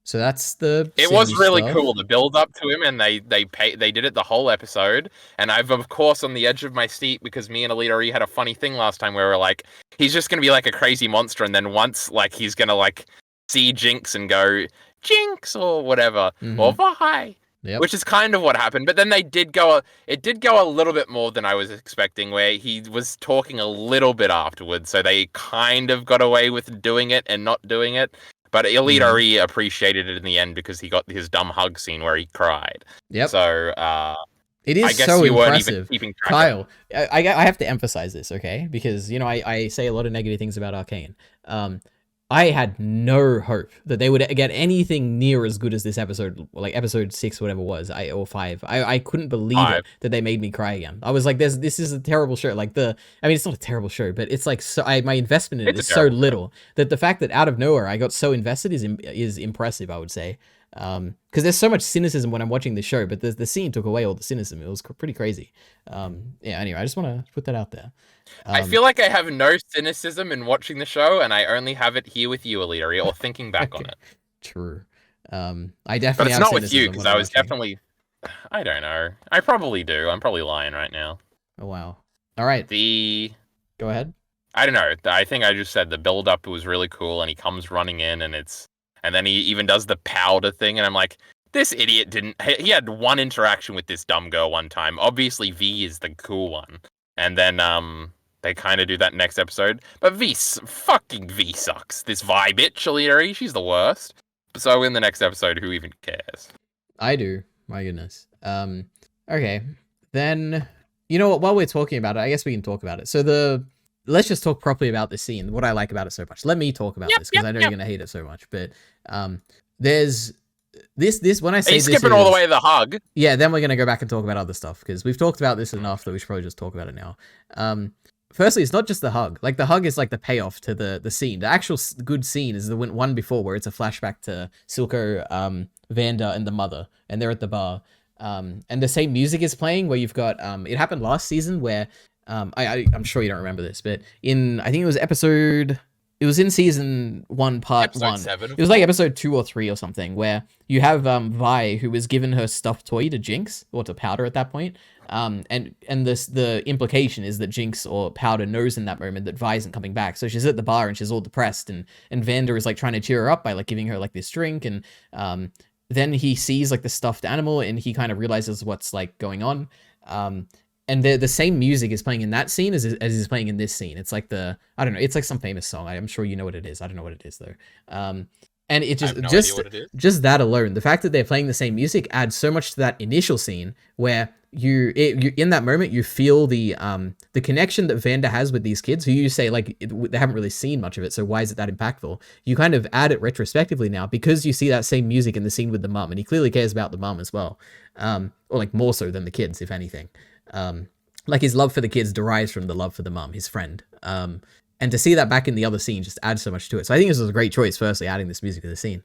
So that's the. It was really cool, the build up to him, and they did it the whole episode. And I've of course on the edge of my seat because me and EliteAri had a funny thing last time where we were like, he's just gonna be like a crazy monster, and then once like he's gonna like see Jinx and go Jinx or whatever or bye. Yep. Which is kind of what happened, but then it did go a little bit more than I was expecting, where he was talking a little bit afterwards, so they kind of got away with doing it and not doing it. But EliteAri appreciated it in the end because he got his dumb hug scene where he cried. Yep. So it is so impressive. Kyle, I have to emphasize this, okay? Because you know I say a lot of negative things about Arcane. I had no hope that they would get anything near as good as this episode, like episode 6, whatever it was, or 5. I couldn't believe it that they made me cry again. I was like, this is a terrible show. Like it's not a terrible show, but it's like my investment in it is so little that the fact that out of nowhere I got so invested is impressive, I would say. Because there's so much cynicism when I'm watching the show, but the scene took away all the cynicism. It was pretty crazy. Yeah. Anyway, I just want to put that out there. I feel like I have no cynicism in watching the show, and I only have it here with you, EliteAri, or thinking back on it. True. I definitely. But it's not with you because I was definitely. I don't know. I probably do. I'm probably lying right now. Oh wow. All right. Go ahead. I don't know. I think I just said the build up was really cool, and he comes running in, and then he even does the powder thing, and I'm like, this idiot didn't. He had one interaction with this dumb girl one time. Obviously, V is the cool one, and then they kind of do that next episode. But fucking V sucks. This Vi bitch, EliteAri, she's the worst. So in the next episode, who even cares? I do. My goodness. Okay, then you know what? While we're talking about it, I guess we can talk about it. So let's just talk properly about this scene. What I like about it so much. Let me talk about this because I know you're gonna hate it so much. But there's this when I say he's skipping all the way to the hug. Yeah, then we're gonna go back and talk about other stuff because we've talked about this enough that we should probably just talk about it now. Firstly, it's not just the hug. Like the hug is like the payoff to the scene. The actual good scene is the one before where it's a flashback to Silco, Vanda, and the mother, and they're at the bar. And the same music is playing where you've got it happened last season where I'm sure you don't remember this, but I think it was in season 1, part episode 1. 7. It was like episode 2 or 3 or something, where you have Vi, who was given her stuffed toy to Jinx, or to Powder at that point. And the implication is that Jinx or Powder knows in that moment that Vi isn't coming back. So she's at the bar and she's all depressed, and Vanda is like trying to cheer her up by like giving her like this drink, and then he sees like the stuffed animal and he kind of realizes what's like going on. And the same music is playing in that scene as is playing in this scene. It's like I don't know, it's like some famous song. I'm sure you know what it is. I don't know what it is though. And it just that alone, the fact that they're playing the same music adds so much to that initial scene where you in that moment you feel the connection that Vanda has with these kids who you say like they haven't really seen much of it, so why is it that impactful? You kind of add it retrospectively now because you see that same music in the scene with the mum, and he clearly cares about the mum as well, or like more so than the kids, if anything. Like his love for the kids derives from the love for the mum, his friend. And to see that back in the other scene just adds so much to it. So I think this was a great choice, firstly, adding this music to the scene.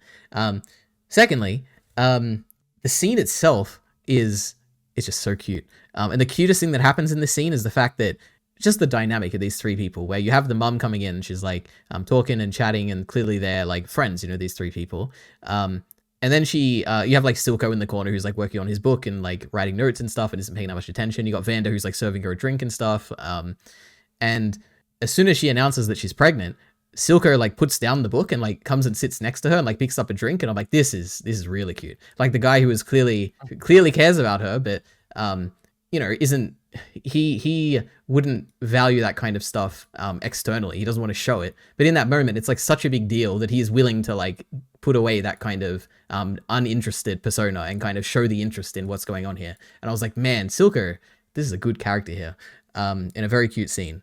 Secondly, the scene itself is just so cute. And the cutest thing that happens in this scene is the fact that just the dynamic of these three people, where you have the mum coming in, she's like talking and chatting, and clearly they're like friends, you know, these three people. And then you have like Silco in the corner who's like working on his book and like writing notes and stuff and isn't paying that much attention. You got Vanda who's like serving her a drink and stuff. And as soon as she announces that she's pregnant, Silco like puts down the book and like comes and sits next to her and like picks up a drink, and I'm like, this is really cute. Like the guy who is clearly cares about her, but isn't he wouldn't value that kind of stuff externally. He doesn't want to show it, but in that moment it's like such a big deal that he is willing to like put away that kind of uninterested persona and kind of show the interest in what's going on here. And I was like, man, Silco, this is a good character here, in a very cute scene.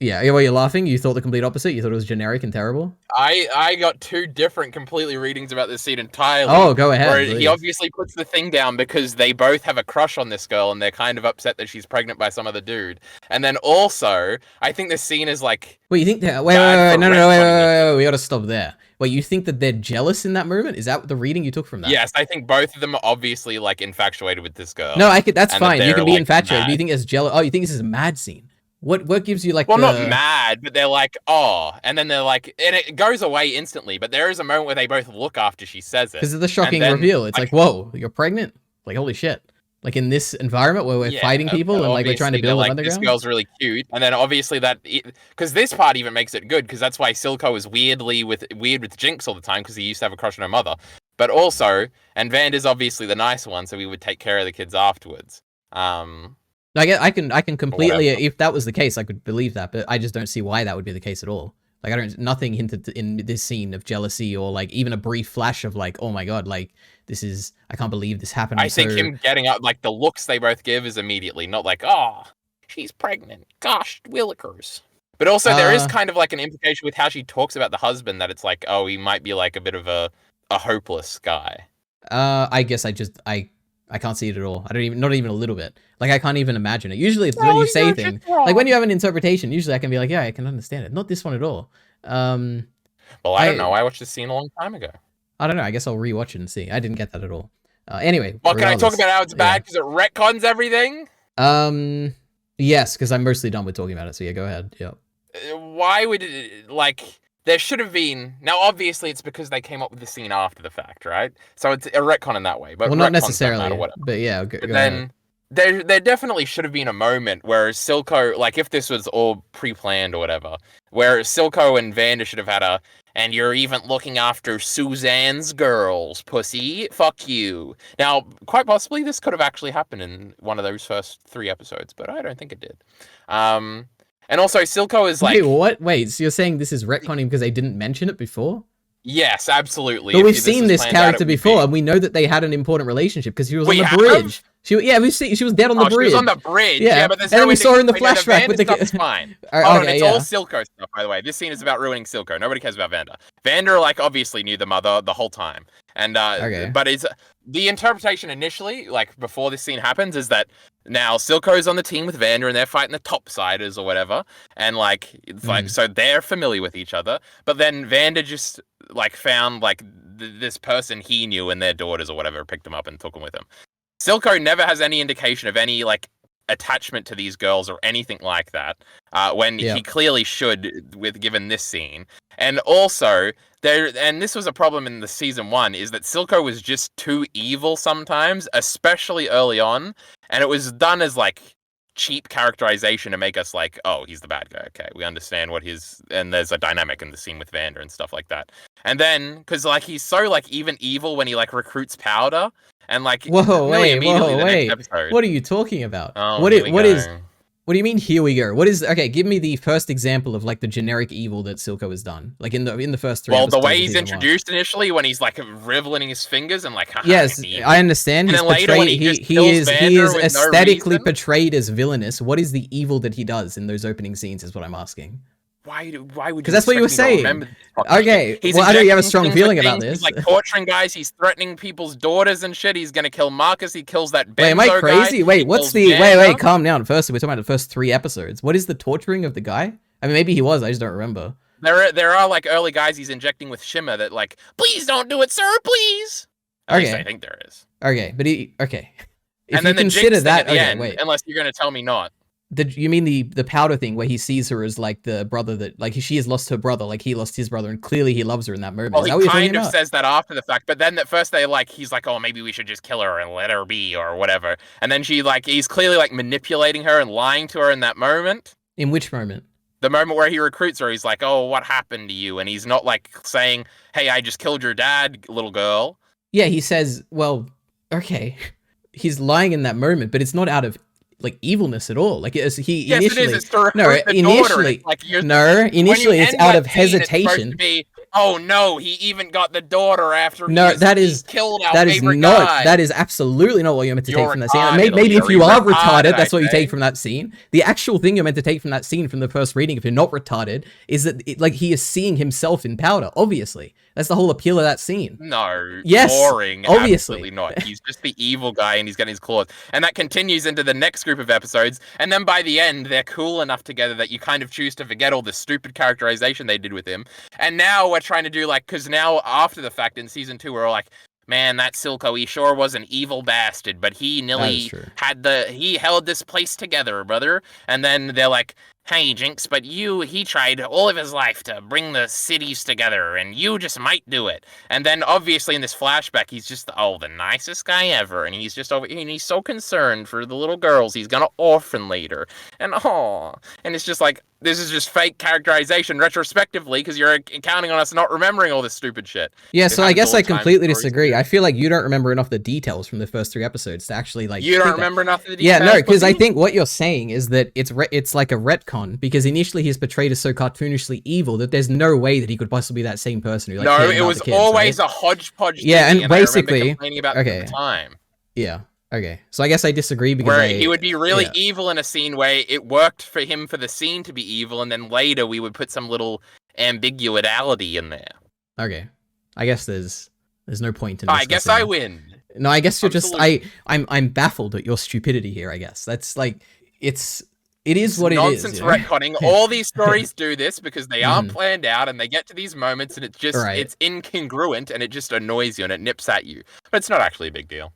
Yeah, well, you're laughing. You thought the complete opposite. You thought it was generic and terrible. I got two different completely readings about this scene entirely. Oh, go ahead. Where he obviously puts the thing down because they both have a crush on this girl and they're kind of upset that she's pregnant by some other dude. And then also, I think this scene is like... Wait, you think that... Wait, no, we gotta stop there. Wait, you think that they're jealous in that moment? Is that the reading you took from that? Yes, I think both of them are obviously like infatuated with this girl. No, that's fine. You can be infatuated. Do you think it's jealous? Oh, you think this is a mad scene? What gives you like not mad, but they're like, oh, and then they're like, and it goes away instantly, but there is a moment where they both look after she says it. Because of the shocking reveal. It's like, whoa, you're pregnant? Like, holy shit. Like in this environment where we're fighting people and like we're trying to build an underground? This girl's really cute. And then obviously because this part even makes it good, because that's why Silco is weird with Jinx all the time, because he used to have a crush on her mother. But also, and Vander's obviously the nice one, so he would take care of the kids afterwards. I can completely, if that was the case, I could believe that, but I just don't see why that would be the case at all. Like, nothing hinted in this scene of jealousy or like even a brief flash of like, oh my god, like I can't believe this happened. I think him getting up, like the looks they both give is immediately not like, oh, she's pregnant. Gosh, willikers. But also there is kind of like an implication with how she talks about the husband that it's like, oh, he might be like a bit of a hopeless guy. I guess I can't see it at all. Not even a little bit. Like, I can't even imagine it. Usually it's when you say things, like when you have an interpretation, usually I can be like, yeah, I can understand it. Not this one at all. Well, I don't know. I watched this scene a long time ago. I don't know. I guess I'll rewatch it and see. I didn't get that at all. Anyway. Well, can I talk about how it's bad because it retcons everything? Yes, because I'm mostly done with talking about it. So yeah, go ahead. Yeah. Why would it, like... There should have been... Now, obviously, it's because they came up with the scene after the fact, right? So it's a retcon in that way. But well, not necessarily. But yeah, go then there definitely should have been a moment where Silco... Like, if this was all pre-planned or whatever, where Silco and Vander should have had and you're even looking after Suzanne's girls, pussy. Fuck you. Now, quite possibly, this could have actually happened in one of those first 3 episodes, but I don't think it did. And also, Silco is like... Wait, what? Wait, so you're saying this is retconning because they didn't mention it before? Yes, absolutely. But we've seen this character before, and we know that they had an important relationship because she was on the bridge. She was dead on the bridge. She was on the bridge. Yeah, but there's and then we saw her in the flashback with the... Stuff's fine. It's all Silco stuff, by the way. This scene is about ruining Silco. Nobody cares about Vander. Vander, like, obviously knew the mother the whole time. And, but it's... The interpretation initially, like, before this scene happens, is that now Silco's on the team with Vander and they're fighting the Topsiders or whatever. And, like, it's like, so they're familiar with each other. But then Vander just, like, found, like, this person he knew and their daughters or whatever picked them up and took them with him. Silco never has any indication of any, like, attachment to these girls or anything like that, when he clearly should, given this scene. And also, and this was a problem in the season 1, is that Silco was just too evil sometimes, especially early on, and it was done as, like, cheap characterization to make us like, oh, he's the bad guy. Okay, we understand and there's a dynamic in the scene with Vander and stuff like that. And then, because, like, he's so, like, even evil when he, like, recruits Powder, and, like, wait. What are you talking about? What do you mean, here we go? Okay, give me the first example of, like, the generic evil that Silco has done. Like, in the first 3 episodes. Well, the way he's introduced initially, when he's, like, riveling his fingers and, like, yes, I understand. And then later when he is aesthetically portrayed as villainous. What is the evil that he does in those opening scenes is what I'm asking. Why would you? Because that's what you were saying. Okay, well, I know you have a strong feeling about this. He's, like, torturing guys. He's threatening people's daughters and shit. He's gonna kill Marcus. He kills that Benzo guy. Wait, am I crazy? Wait, what's the... Wait, calm down. First, we're talking about the first 3 episodes. What is the torturing of the guy? I mean, maybe he was. I just don't remember. There are, like, early guys he's injecting with Shimmer that, like, please don't do it, sir, please. At least I think there is. Okay, but okay. If and then you consider that, wait. Unless you're gonna tell me not. You mean the Powder thing where he sees her as, like, the brother that, like, she has lost her brother, like he lost his brother, and clearly he loves her in that moment. Well, he kind of says that after the fact, but then at first he's like, oh, maybe we should just kill her and let her be or whatever. And then he's clearly, like, manipulating her and lying to her in that moment. In which moment? The moment where he recruits her, he's like, "Oh, what happened to you?" And he's not like saying, "Hey, I just killed your dad, little girl." Yeah, he says, "Well, okay." He's lying in that moment, but it's not out of like evilness at all. Like he yes, initially, it is. It's to recruit the initially, daughter. Like initially it's out of hesitation. Oh no, he even got the daughter after he killed our favorite guy. That is absolutely not what you're meant to take from that scene. Maybe if you are retarded, that's what you take from that scene. The actual thing you're meant to take from that scene from the first reading, if you're not retarded, is that like he is seeing himself in Powder. Obviously, that's the whole appeal of that scene. No, yes, boring. Obviously, absolutely not. He's just the evil guy, and he's getting his claws. And that continues into the next group of episodes. And then by the end, they're cool enough together that you kind of choose to forget all the stupid characterization they did with him. And now we're trying to do like, because now after the fact in season 2, we're all like, man, that Silco, he sure was an evil bastard, but he nearly he held this place together, brother. And then they're like, hey, Jinx, but he tried all of his life to bring the cities together, and you just might do it. And then, obviously, in this flashback, he's just, the nicest guy ever, and he's just over here, and he's so concerned for the little girls he's gonna orphan later. And, and it's just like, this is just fake characterization retrospectively, because you're counting on us not remembering all this stupid shit. Yeah, so I guess I completely disagree. I feel like you don't remember enough of the details from the first 3 episodes to actually, like... You don't remember enough of the details? Yeah, no, because I think what you're saying is that it's like a retcon, because initially he's portrayed as so cartoonishly evil that there's no way that he could possibly be that same person who, like, no, it was always a hodgepodge. Yeah, and basically... complaining about it at the time. Yeah. Okay, so I guess I disagree because where he would be really evil in a scene where it worked for him for the scene to be evil, and then later we would put some little ambiguity in there. Okay, I guess there's no point in this. I guess I win. No, I guess you're just I'm baffled at your stupidity here. I guess that's like it is what it is. Nonsense retconning. All these stories do this because they aren't planned out, and they get to these moments, and it's just it's incongruent, and it just annoys you, and it nips at you. But it's not actually a big deal.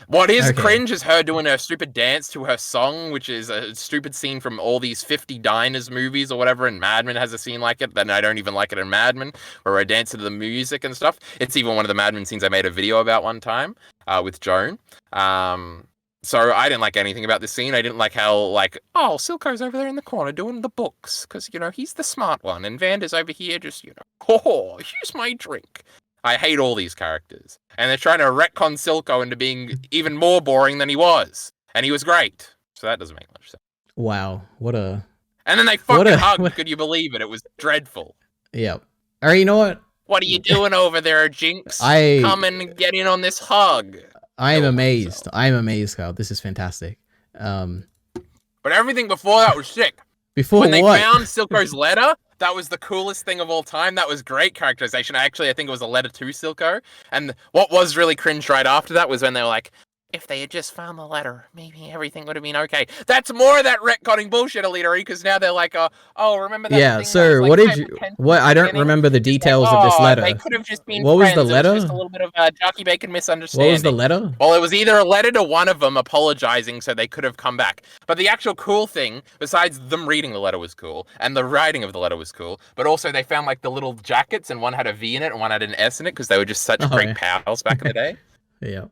What is cringe is her doing her stupid dance to her song, which is a stupid scene from all these 50 Diners movies or whatever, and Mad Men has a scene like it, then I don't even like it in Mad Men, where I dance to the music and stuff. It's even one of the Mad Men scenes I made a video about one time with Joan. So I didn't like anything about this scene. I didn't like how, like, Silco's over there in the corner doing the books, because, he's the smart one, and Vander's over here just, here's my drink. I hate all these characters. And they're trying to retcon Silco into being even more boring than he was. And he was great. So that doesn't make much sense. Wow. And then they fucking hugged. Could you believe it? It was dreadful. Yep. All right, you know what? What are you doing over there, Jinx? Come and get in on this hug. I'm amazed. I'm amazed, Kyle. This is fantastic. But everything before that was sick. When they found Silco's letter, that was the coolest thing of all time. That was great characterization. I think it was a letter to Silco. And what was really cringe right after that was when they were like, if they had just found the letter, maybe everything would have been okay. That's more of that retconning bullshit, EliteAri, because now they're like, remember that thing sir, that was, like, what I don't remember the details of this letter. They could have just been What friends. was the letter? It was just a little bit of Jockey Bacon misunderstanding. What was the letter? Well, it was either a letter to one of them apologizing so they could have come back. But the actual cool thing, besides them reading the letter was cool, and the writing of the letter was cool, but also they found like the little jackets, and one had a V in it and one had an S in it, because they were just such great pals back in the day. Yeah.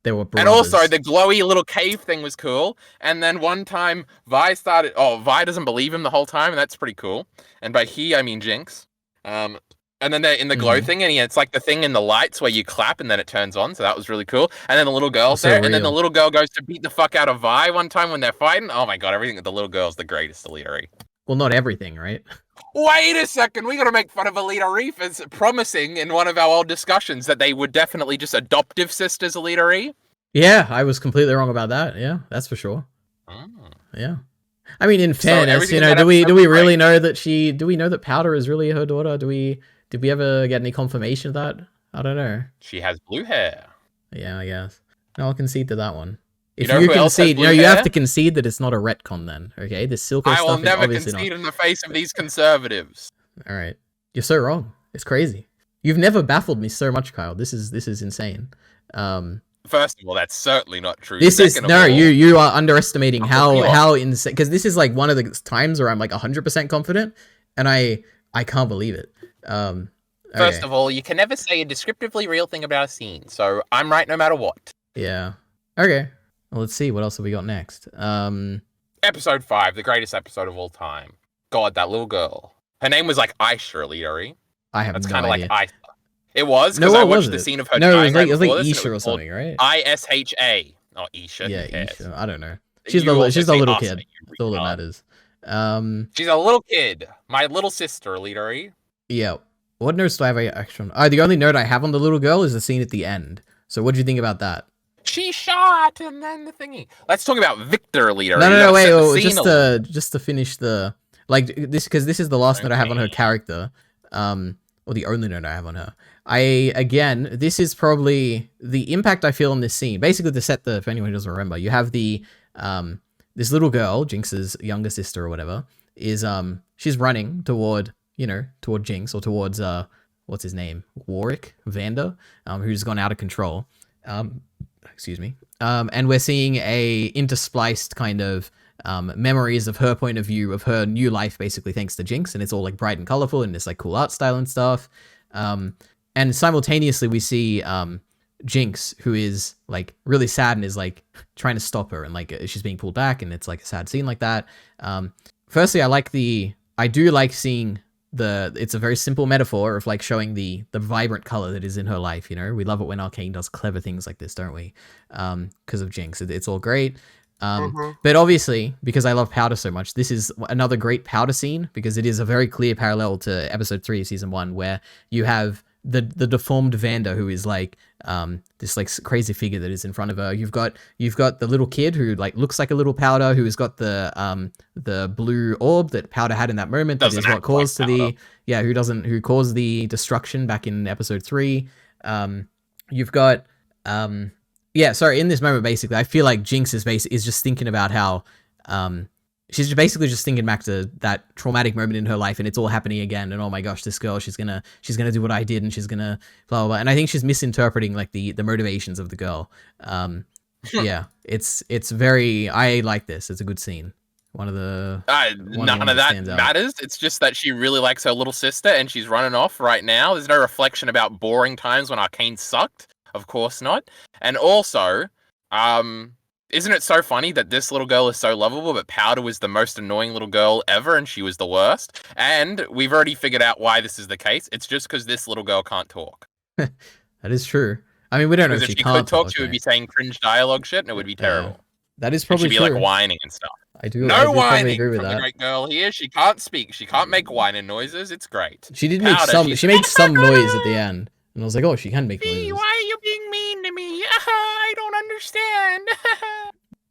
They were brothers. And also, the glowy little cave thing was cool. And then one time, Vi doesn't believe him the whole time, and that's pretty cool. And by he, I mean Jinx. And then they're in the glow thing, and it's like the thing in the lights where you clap and then it turns on, so that was really cool. And then the little girl's there, and then the little girl goes to beat the fuck out of Vi one time when they're fighting. Oh my god, everything with the little girl's the greatest, EliteAri. Well, not everything, right? Wait a second, we gotta make fun of EliteAri for promising in one of our old discussions that they were definitely just adoptive sisters, EliteAri. Yeah, I was completely wrong about that. Yeah, that's for sure. Yeah. I mean, in fairness, do we really know that do we know that Powder is really her daughter? Did we ever get any confirmation of that? I don't know. She has blue hair. Yeah, I guess. No, I'll concede to that one. If you concede, you have to concede that it's not a retcon then, okay? This Silco stuff is obviously not. I will never concede in the face of these conservatives. All right. You're so wrong. It's crazy. You've never baffled me so much, Kyle. This is insane. First of all, that's certainly not true. You are underestimating how insane, because this is like one of the times where I'm like 100% confident, and I can't believe it. First of all, you can never say a descriptively real thing about a scene, so I'm right no matter what. Yeah. Okay. Well, let's see. What else have we got next? Episode 5, the greatest episode of all time. God, that little girl. Her name was like Aisha EliteAri. I have That's no kind of like idea. Isa. It was No, because I what was watched the it? scene of her No, dying right it was like before this. Isha or something, right? Isha. Not Isha. Yeah, Who cares? Isha. I don't know. You She's the say little Asa, kid. you That's all that retard. matters. She's a little kid. My little sister, EliteAri. Yeah. What notes do I have actually? Oh, the only note I have on the little girl is the scene at the end. So what do you think about that? She shot, and then the thingy. Let's talk about Victor EliteAri. No, wait. Just to finish the because this is the last note I have on her character. Or the only note I have on her. This is probably the impact I feel on this scene. Basically, to set if anyone who doesn't remember, you have this little girl, Jinx's younger sister or whatever, is she's running toward Jinx or towards what's his name, Warwick Vander, who's gone out of control. Excuse me. And we're seeing a interspliced kind of memories of her point of view of her new life, basically thanks to Jinx, and it's all like bright and colorful and it's like cool art style and stuff. And simultaneously we see Jinx, who is like really sad and is like trying to stop her, and like she's being pulled back, and it's like a sad scene like that. Firstly, I do like seeing it's a very simple metaphor of like showing the vibrant color that is in her life. We love it when Arcane does clever things like this, don't we? Because of Jinx, it's all great. But obviously, because I love Powder so much, this is another great Powder scene, because it is a very clear parallel to episode 3 of season 1, where you have the deformed Vander, who is like this like crazy figure that is in front of her. You've got the little kid who like looks like a little Powder, who has got the blue orb that Powder had in that moment. That is what caused who caused the destruction back in episode 3. You've got in this moment, basically, I feel like Jinx is just thinking about how she's basically just thinking back to that traumatic moment in her life, and it's all happening again. And oh my gosh, this girl, she's gonna do what I did, and she's gonna blah blah blah. And I think she's misinterpreting like the motivations of the girl. It's very. I like this. It's a good scene. One of the none of that matters. It's just that she really likes her little sister, and she's running off right now. There's no reflection about boring times when Arcane sucked. Of course not. And also, isn't it so funny that this little girl is so lovable, but Powder was the most annoying little girl ever, and she was the worst? And we've already figured out why this is the case. It's just because this little girl can't talk. That is true. I mean, we don't know if she can't talk. She would be saying cringe dialogue shit, and it would be terrible. That is probably true. She'd be like whining and stuff. I do whining agree with that. The great girl here. She can't speak. She can't make whining noises. It's great. She did make She made some noise at the end. And I was like, oh, she can make noises. Why are you being mean to me? I don't understand.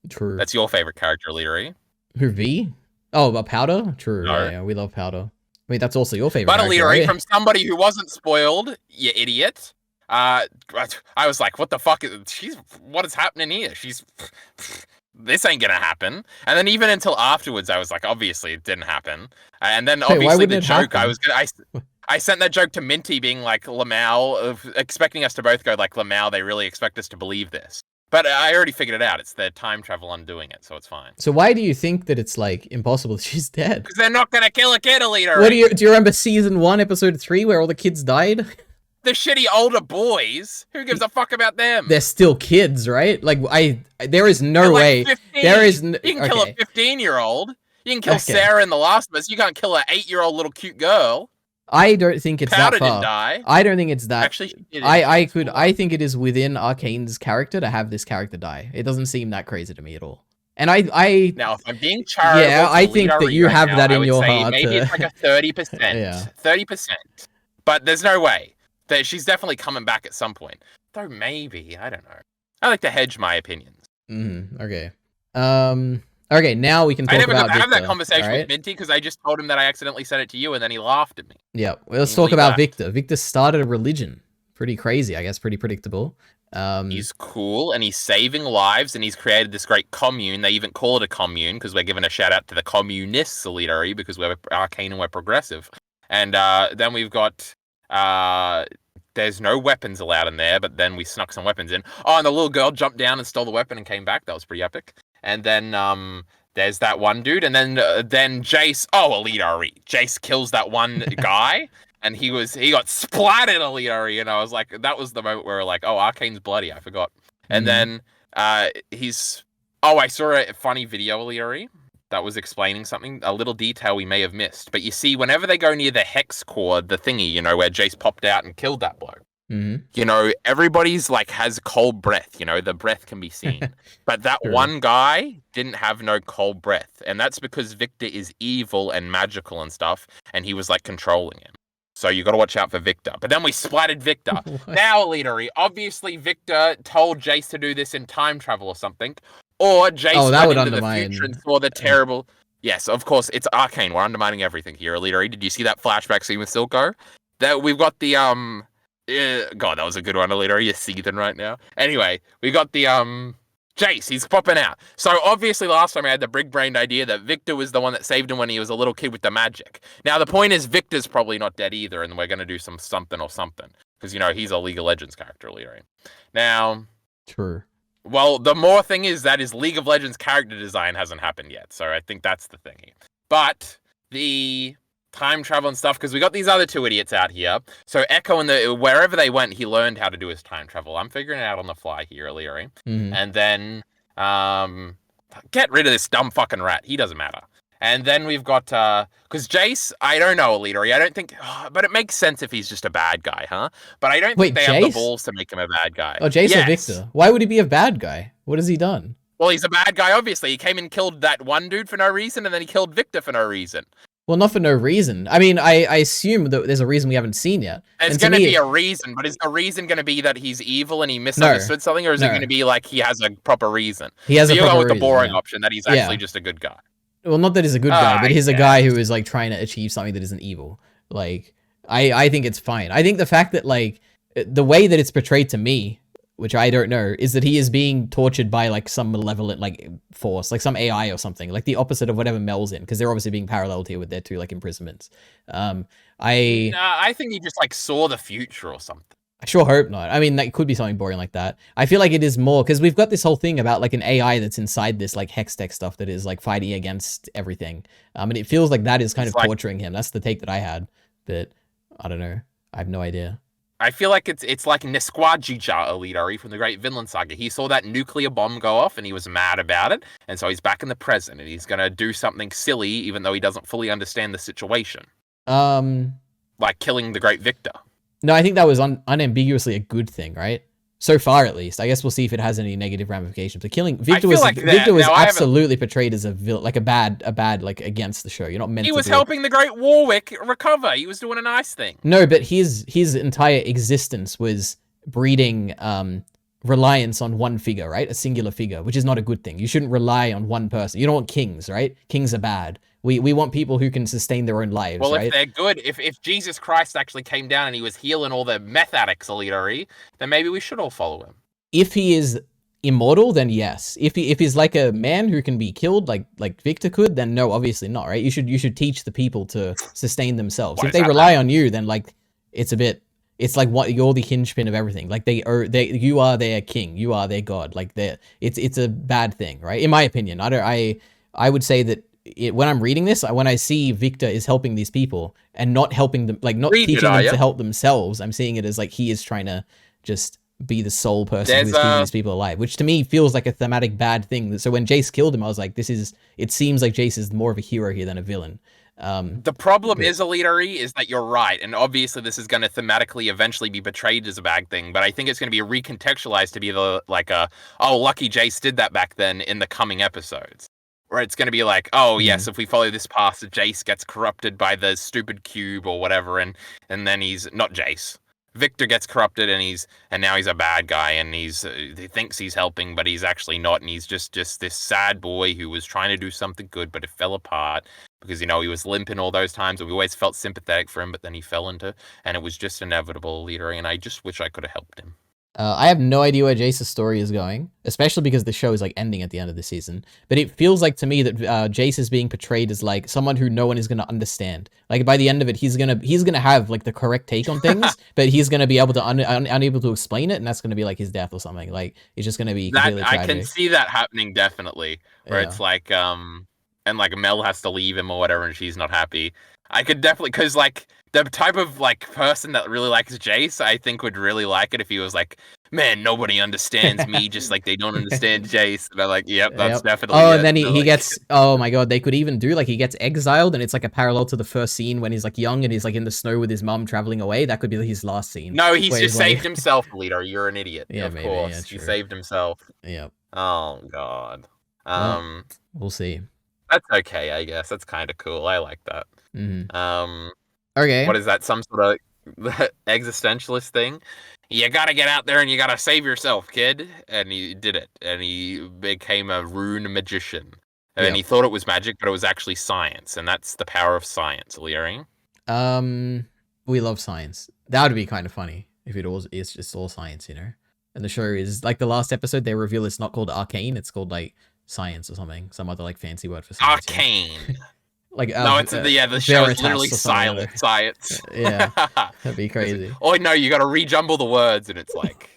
True. That's your favorite character, EliteAri. Who, V? Oh, about Powder? True. No. Yeah, we love Powder. Wait, that's also your favorite character, EliteAri, right? From somebody who wasn't spoiled, you idiot. I was like, what the fuck? What is happening here? This ain't gonna happen. And then even until afterwards, I was like, obviously it didn't happen. And then obviously the joke, I sent that joke to Minty, being like, Lamau, expecting us to both go like, Lamau, they really expect us to believe this. But I already figured it out. It's their time travel undoing it, so it's fine. So why do you think that it's like impossible she's dead? Because they're not gonna kill a kid, EliteAri. Do you remember season 1, episode 3, where all the kids died? The shitty older boys. Who gives a fuck about them? They're still kids, right? Like there is no way. 15. There is. You can kill a 15-year-old. You can kill Sarah in The Last of Us. You can't kill an 8-year-old little cute girl. I don't think it's Powder that far. Didn't die. I don't think it's that. Actually, she did. I think it is within Arcane's character to have this character die. It doesn't seem that crazy to me at all. And I now, if I'm being charitable, I think that you have that in your heart. Maybe it's like a 30%. Yeah. 30%. But there's no way. She's definitely coming back at some point. Though maybe, I don't know. I like to hedge my opinions. Okay. Okay, now we can talk about Victor. I never got to have that conversation with Minty because I just told him that I accidentally sent it to you and then he laughed at me. Yeah, well, let's talk about Victor. Victor started a religion. Pretty crazy, I guess, pretty predictable. He's cool and he's saving lives and he's created this great commune. They even call it a commune because we're giving a shout out to the communists, EliteAri, because we're Arcane and we're progressive. And then we've got... there's no weapons allowed in there, but then we snuck some weapons in. Oh, and the little girl jumped down and stole the weapon and came back. That was pretty epic. And then there's that one dude, and then Jayce. Oh, EliteAri. Jayce kills that one guy, and he got splatted, EliteAri, and I was like, that was the moment where we're like, oh, Arcane's bloody. I forgot. And then I saw a funny video, EliteAri. that was explaining something, a little detail we may have missed. But you see, whenever they go near the hex core, the thingy, you know, where Jayce popped out and killed that bloke, you know, everybody's like has cold breath, you know, the breath can be seen. But that one guy didn't have no cold breath. And that's because Victor is evil and magical and stuff. And he was like controlling him. So you got to watch out for Victor. But then we splattered Victor. Now, EliteAri, obviously Victor told Jayce to do this in time travel or something. Or Jayce went into the future and saw the terrible... Yes, of course, it's Arcane. We're undermining everything here, EliteAri. Did you see that flashback scene with Silco? That we've got the... God, that was a good one, EliteAri. You're seething right now. Anyway, we got the... Jayce, he's popping out. So obviously last time I had the big-brained idea that Victor was the one that saved him when he was a little kid with the magic. Now the point is Victor's probably not dead either, and we're going to do something. Because, you know, he's a League of Legends character, EliteAri. Now... True. Well, the more thing is that his League of Legends character design hasn't happened yet. So I think that's the thingy. But the time travel and stuff, because we got these other two idiots out here. So Echo and wherever they went, he learned how to do his time travel. I'm figuring it out on the fly here, EliteAri. And then get rid of this dumb fucking rat. He doesn't matter. And then we've got because Jayce, I don't know, EliteAri. I don't think, but it makes sense if he's just a bad guy, huh? But I don't think they have the balls to make him a bad guy. Oh, Jayce or Victor? Why would he be a bad guy? What has he done? Well, he's a bad guy, obviously. He came and killed that one dude for no reason, and then he killed Victor for no reason. Well, not for no reason. I mean, I assume that there's a reason we haven't seen yet. There's going to be a reason, but is the reason going to be that he's evil and he misunderstood something, or is it going to be like he has a proper reason? He has a proper reason. You're going with the boring option that he's actually just a good guy. Well, not that he's a good guy, but he's a guy who is like trying to achieve something that isn't evil. Like, I think it's fine. I think the fact that like the way that it's portrayed to me, which I don't know, is that he is being tortured by like some malevolent like force, like some AI or something, like the opposite of whatever Mel's in, because they're obviously being paralleled here with their two like imprisonments. I think he just like saw the future or something. I sure hope not. I mean, that could be something boring like that. I feel like it is more because we've got this whole thing about like an AI that's inside this like Hextech stuff that is like fighting against everything. And it feels like that is kind of like torturing him. That's the take that I had. But I don't know. I have no idea. I feel like it's like Nesquadjija, EliteAri from the Great Vinland Saga. He saw that nuclear bomb go off and he was mad about it. And so he's back in the present and he's going to do something silly even though he doesn't fully understand the situation. Like killing the Great Victor. No, I think that was unambiguously a good thing, right? So far, at least. I guess we'll see if it has any negative ramifications. But killing Victor was absolutely portrayed as a villain, like a bad, like against the show. You're not meant to. He was helping the Great Warwick recover. He was doing a nice thing. No, but his entire existence was breeding reliance on one figure, right? A singular figure, which is not a good thing. You shouldn't rely on one person. You don't want kings, right? Kings are bad. We want people who can sustain their own lives, well, right? If they're good, if Jesus Christ actually came down and he was healing all the meth addicts, EliteAri, then maybe we should all follow him. If he is immortal, then yes. If he's like a man who can be killed, like Victor could, then no, obviously not, right? You should teach the people to sustain themselves. If they rely on you, then like it's like what you're the hinge-pin of everything. Like you are their king, you are their god. Like it's a bad thing, right? In my opinion, I would say that. When I'm reading this, when I see Victor is helping these people and not helping them, like not teaching them to help themselves, I'm seeing it as like he is trying to just be the sole person who's keeping these people alive, which to me feels like a thematic bad thing. So when Jayce killed him, I was like, it seems like Jayce is more of a hero here than a villain. The problem is, EliteAri, is that you're right, and obviously this is going to thematically eventually be portrayed as a bad thing, but I think it's going to be recontextualized to be lucky Jayce did that back then in the coming episodes. Where it's going to be like, oh, yes, if we follow this path, Jayce gets corrupted by the stupid cube or whatever, and then he's not Jayce. Victor gets corrupted, and now he's a bad guy, and he thinks he's helping, but he's actually not, and he's just this sad boy who was trying to do something good, but it fell apart because, you know, he was limping all those times, and we always felt sympathetic for him, but then he fell into, and it was just inevitable, EliteAri, and I just wish I could have helped him. I have no idea where Jayce's story is going, especially because the show is like ending at the end of the season. But it feels like to me that Jayce is being portrayed as like someone who no one is going to understand. Like by the end of it, he's gonna have like the correct take on things, but he's gonna be able to unable to explain it, and that's gonna be like his death or something. Like it's just gonna be completely tragic. I can see that happening definitely, where it's like and like Mel has to leave him or whatever, and she's not happy. I could definitely, because like the type of like person that really likes Jayce, I think would really like it if he was like, man, nobody understands me, just like they don't understand Jayce. And I'm like, yep, that's definitely Oh, it. and then he like, gets, oh my god, they could even do like he gets exiled, and it's like a parallel to the first scene when he's like young and he's like in the snow with his mum traveling away. That could be his last scene. No, he's just saved himself, leader. You're an idiot. Yeah, of course, yeah, he saved himself. Yep. Oh god. Well, we'll see. That's okay, I guess. That's kind of cool. I like that. Okay. What is that? Some sort of existentialist thing? You gotta get out there and you gotta save yourself, kid. And he did it. And he became a rune magician. And then he thought it was magic, but it was actually science. And that's the power of science, EliteAri. We love science. That would be kind of funny if it's just all science, you know? And the show is, like the last episode, they reveal it's not called Arcane, it's called like science or something. Some other like fancy word for science. Arcane. Like no, it's the show is literally silent science. Yeah, that'd be crazy. Oh no, you got to rejumble the words, and it's like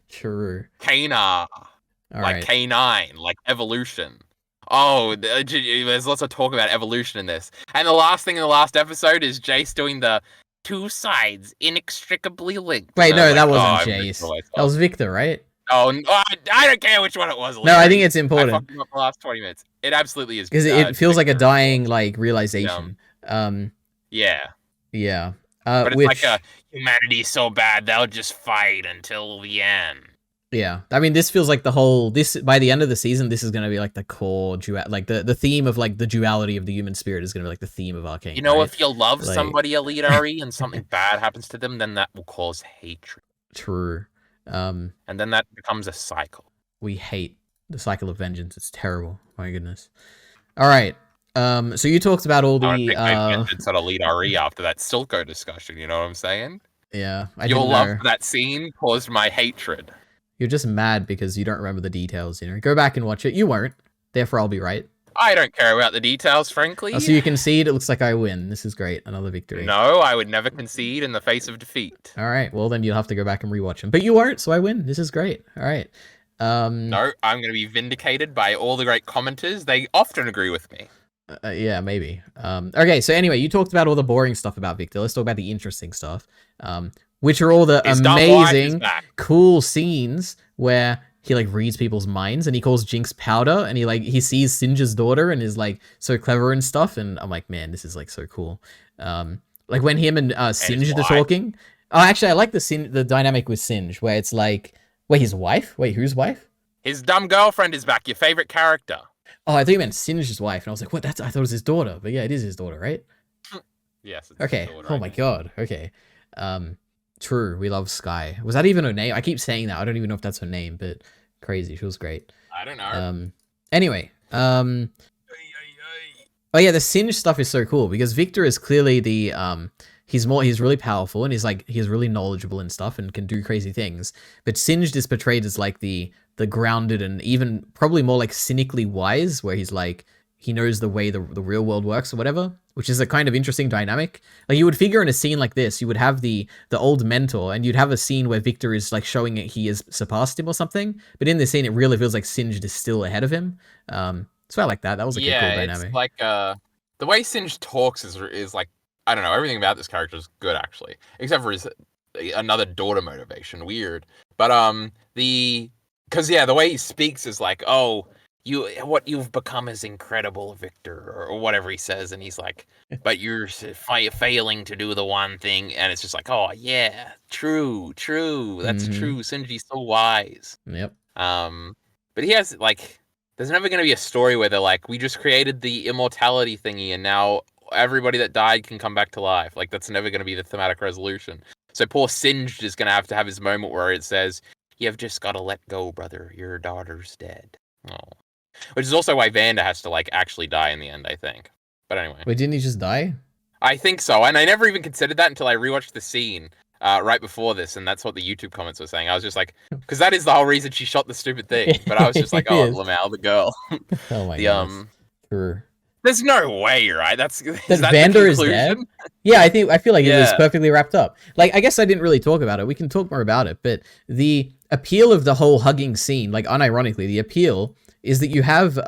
true. Cana, like canine, like evolution. Oh, there's lots of talk about evolution in this. And the last thing in the last episode is Jayce doing the two sides inextricably linked. Wait, no, that wasn't Jayce. That was Victor, right? Oh, I don't care which one it was. No, I think it's important. I fucked him up the last 20 minutes. It absolutely is. Because it feels like a dying, like, realization. Yeah. Yeah. But it's like humanity's so bad, they'll just fight until the end. Yeah. I mean, this feels like the whole, by the end of the season, this is going to be like the core, like the theme of like the duality of the human spirit is going to be like the theme of Arcane. You know, if you love somebody, EliteAri, and something bad happens to them, then that will cause hatred. True. And then that becomes a cycle. We hate the cycle of vengeance. It's terrible. My goodness. All right. So you talked about all the vengeance at EliteAri after that Silco discussion. You know what I'm saying? Yeah. Your love for that scene caused my hatred. You're just mad because you don't remember the details. You know, go back and watch it. You won't. Therefore, I'll be right. I don't care about the details, frankly. Oh, so you concede. It looks like I win. This is great. Another victory. No, I would never concede in the face of defeat. All right. Well, then you'll have to go back and rewatch them. But you won't, so I win. This is great. All right. No, I'm going to be vindicated by all the great commenters. They often agree with me. Yeah, maybe. Okay, so anyway, you talked about all the boring stuff about Victor. Let's talk about the interesting stuff, which are all the amazing, cool scenes where he like reads people's minds and he calls Jinx powder and he sees Singe's daughter and is like so clever and stuff. And I'm like, man, this is like so cool. Like when him and Singe are talking. Oh, actually, I like the dynamic with Singe where it's like, wait, his wife? Wait, whose wife? His dumb girlfriend is back. Your favorite character. Oh, I thought you meant Singe's wife, and I was like, what? I thought it was his daughter. But yeah, it is his daughter, right? Yes. It's okay. His daughter, oh my god. Okay. True. We love Sky. Was that even her name? I keep saying that. I don't even know if that's her name, but crazy. She was great. I don't know. Anyway. Oh yeah, the Singe stuff is so cool because Victor is clearly the he's really powerful and he's really knowledgeable and stuff and can do crazy things. But Singed is portrayed as like the grounded and even probably more like cynically wise, where he's like he knows the way the real world works or whatever, which is a kind of interesting dynamic. Like you would figure in a scene like this, you would have the old mentor and you'd have a scene where Victor is like showing it he has surpassed him or something. But in this scene, it really feels like Singed is still ahead of him. So I like that. That was a cool dynamic. It's like the way Singed talks is like, I don't know, everything about this character is good actually, except for his another daughter motivation. Weird, but because the way he speaks is like, oh, what you've become is incredible, Victor, or whatever he says, and he's like, but you're failing to do the one thing, and it's just like, oh yeah, true, that's true. Sinji's so wise. Yep. But he has like, there's never going to be a story where they're like, we just created the immortality thingy, and now everybody that died can come back to life. Like that's never going to be the thematic resolution. So poor Singed is going to have his moment where it says, you've just got to let go, brother. Your daughter's dead. Oh. Which is also why Vanda has to like actually die in the end, I think. But anyway. Wait, didn't he just die? I think so. And I never even considered that until I rewatched the scene right before this. And that's what the YouTube comments were saying. I was just like, because that is the whole reason she shot the stupid thing. But I was just like, oh, Lamal, the girl. Oh my god. Sure. There's no way, right? That Vanda is dead? Yeah, I feel like it is perfectly wrapped up. Like, I guess I didn't really talk about it. We can talk more about it, but the appeal of the whole hugging scene, like unironically, the appeal is that you have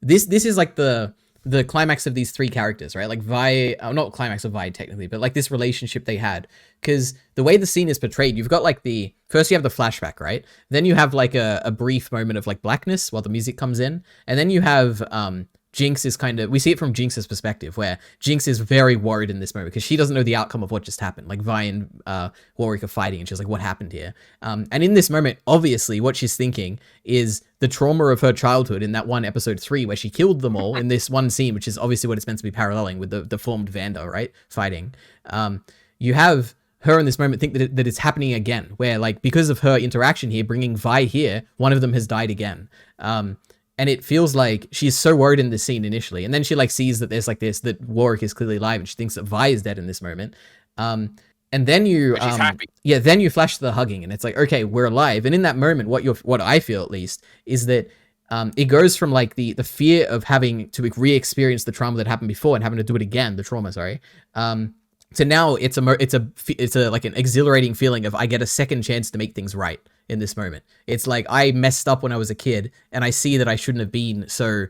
this is like the the climax of these three characters, right? Like Vi, not climax of Vi technically, but like this relationship they had. Because the way the scene is portrayed, you've got like first you have the flashback, right? Then you have like a brief moment of like blackness while the music comes in. And then you have Jinx is we see it from Jinx's perspective, where Jinx is very worried in this moment because she doesn't know the outcome of what just happened. Like Vi and Warwick are fighting, and she's like, what happened here? And in this moment, obviously, what she's thinking is the trauma of her childhood in that one episode 3 where she killed them all in this one scene, which is obviously what it's meant to be paralleling with the deformed Vanda, right? Fighting. You have her in this moment think that it's happening again, where like because of her interaction here, bringing Vi here, one of them has died again. And it feels like she's so worried in this scene initially. And then she like sees that there's like that Warwick is clearly alive and she thinks that Vi is dead in this moment. And then you, she's happy. Yeah, then you flash the hugging and it's like, okay, we're alive. And in that moment, what I feel at least is that it goes from like the fear of having to re-experience the trauma that happened before and having to do it again, the trauma, sorry. So now it's a like an exhilarating feeling of I get a second chance to make things right in this moment. It's like I messed up when I was a kid and I see that I shouldn't have been so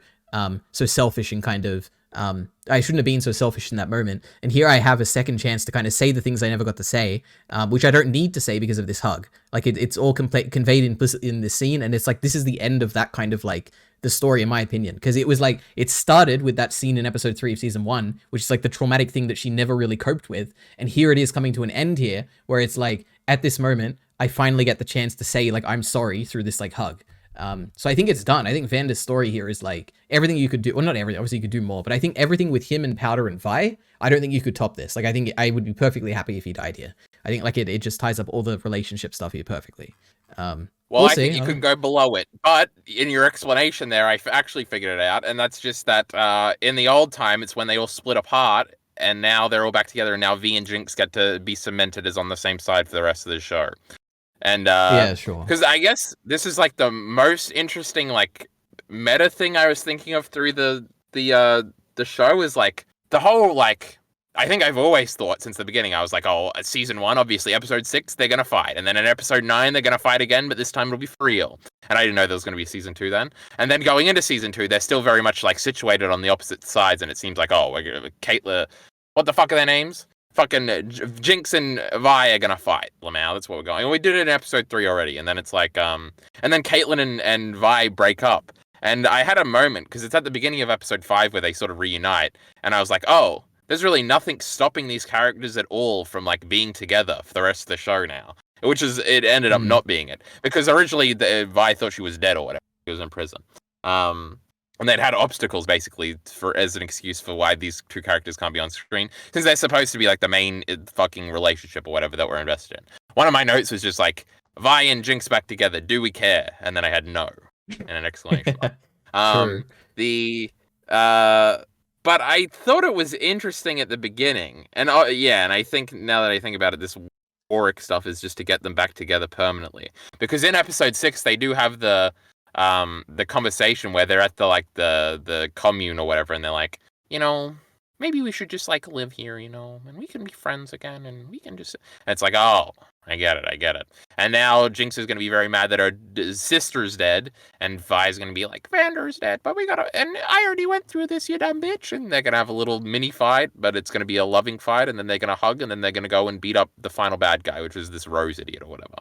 selfish and kind of I shouldn't have been so selfish in that moment. And here I have a second chance to kind of say the things I never got to say, which I don't need to say because of this hug. Like it's all conveyed implicitly in this scene. And it's like, this is the end of that kind of like the story, in my opinion. Because it was like, it started with that scene in episode 3 of season 1, which is like the traumatic thing that she never really coped with. And here it is coming to an end here where it's like, at this moment, I finally get the chance to say like, I'm sorry through this like hug. So I think it's done. I think Vanda's story here is like everything you could do. Well, not everything. Obviously, you could do more, but I think everything with him and Powder and Vi, I don't think you could top this. Like, I think I would be perfectly happy if he died here. I think like it just ties up all the relationship stuff here perfectly. Well, I think you could go below it, but in your explanation there, I actually figured it out, and that's just that in the old time, it's when they all split apart, and now they're all back together, and now V and Jinx get to be cemented as on the same side for the rest of the show. And yeah, sure. Because I guess this is like the most interesting like meta thing I was thinking of through the show is like the whole like I think I've always thought since the beginning I was like, oh, season 1, obviously episode 6 they're gonna fight, and then in episode 9 they're gonna fight again, but this time it'll be for real. And I didn't know there was gonna be season 2 then. And then going into season 2, they're still very much like situated on the opposite sides, and it seems like Caitlyn, what the fuck are their names? Fucking Jinx and Vi are gonna fight, Lamau. That's what we're going. And we did it in episode 3 already. And then it's like, and then Caitlyn and Vi break up. And I had a moment, because it's at the beginning of episode 5 where they sort of reunite. And I was like, oh, there's really nothing stopping these characters at all from like being together for the rest of the show now. Which is, it ended up not being it. Because originally Vi thought she was dead or whatever. She was in prison. And they'd had obstacles basically as an excuse for why these two characters can't be on screen, since they're supposed to be like the main fucking relationship or whatever that we're invested in. One of my notes was just like, Vi and Jinx back together, do we care? And then I had no and an exclamation mark. But I thought it was interesting at the beginning, and and I think now that I think about it, this Warwick stuff is just to get them back together permanently, because in episode 6 they do have the conversation where they're at the commune or whatever, and they're like, maybe we should just like live here, and we can be friends again, and we can just. And it's like, oh, I get it. And now Jinx is gonna be very mad that her sister's dead, and Vi's gonna be like, Vander's dead, but and I already went through this, you dumb bitch. And they're gonna have a little mini fight, but it's gonna be a loving fight, and then they're gonna hug, and then they're gonna go and beat up the final bad guy, which is this Rose idiot or whatever.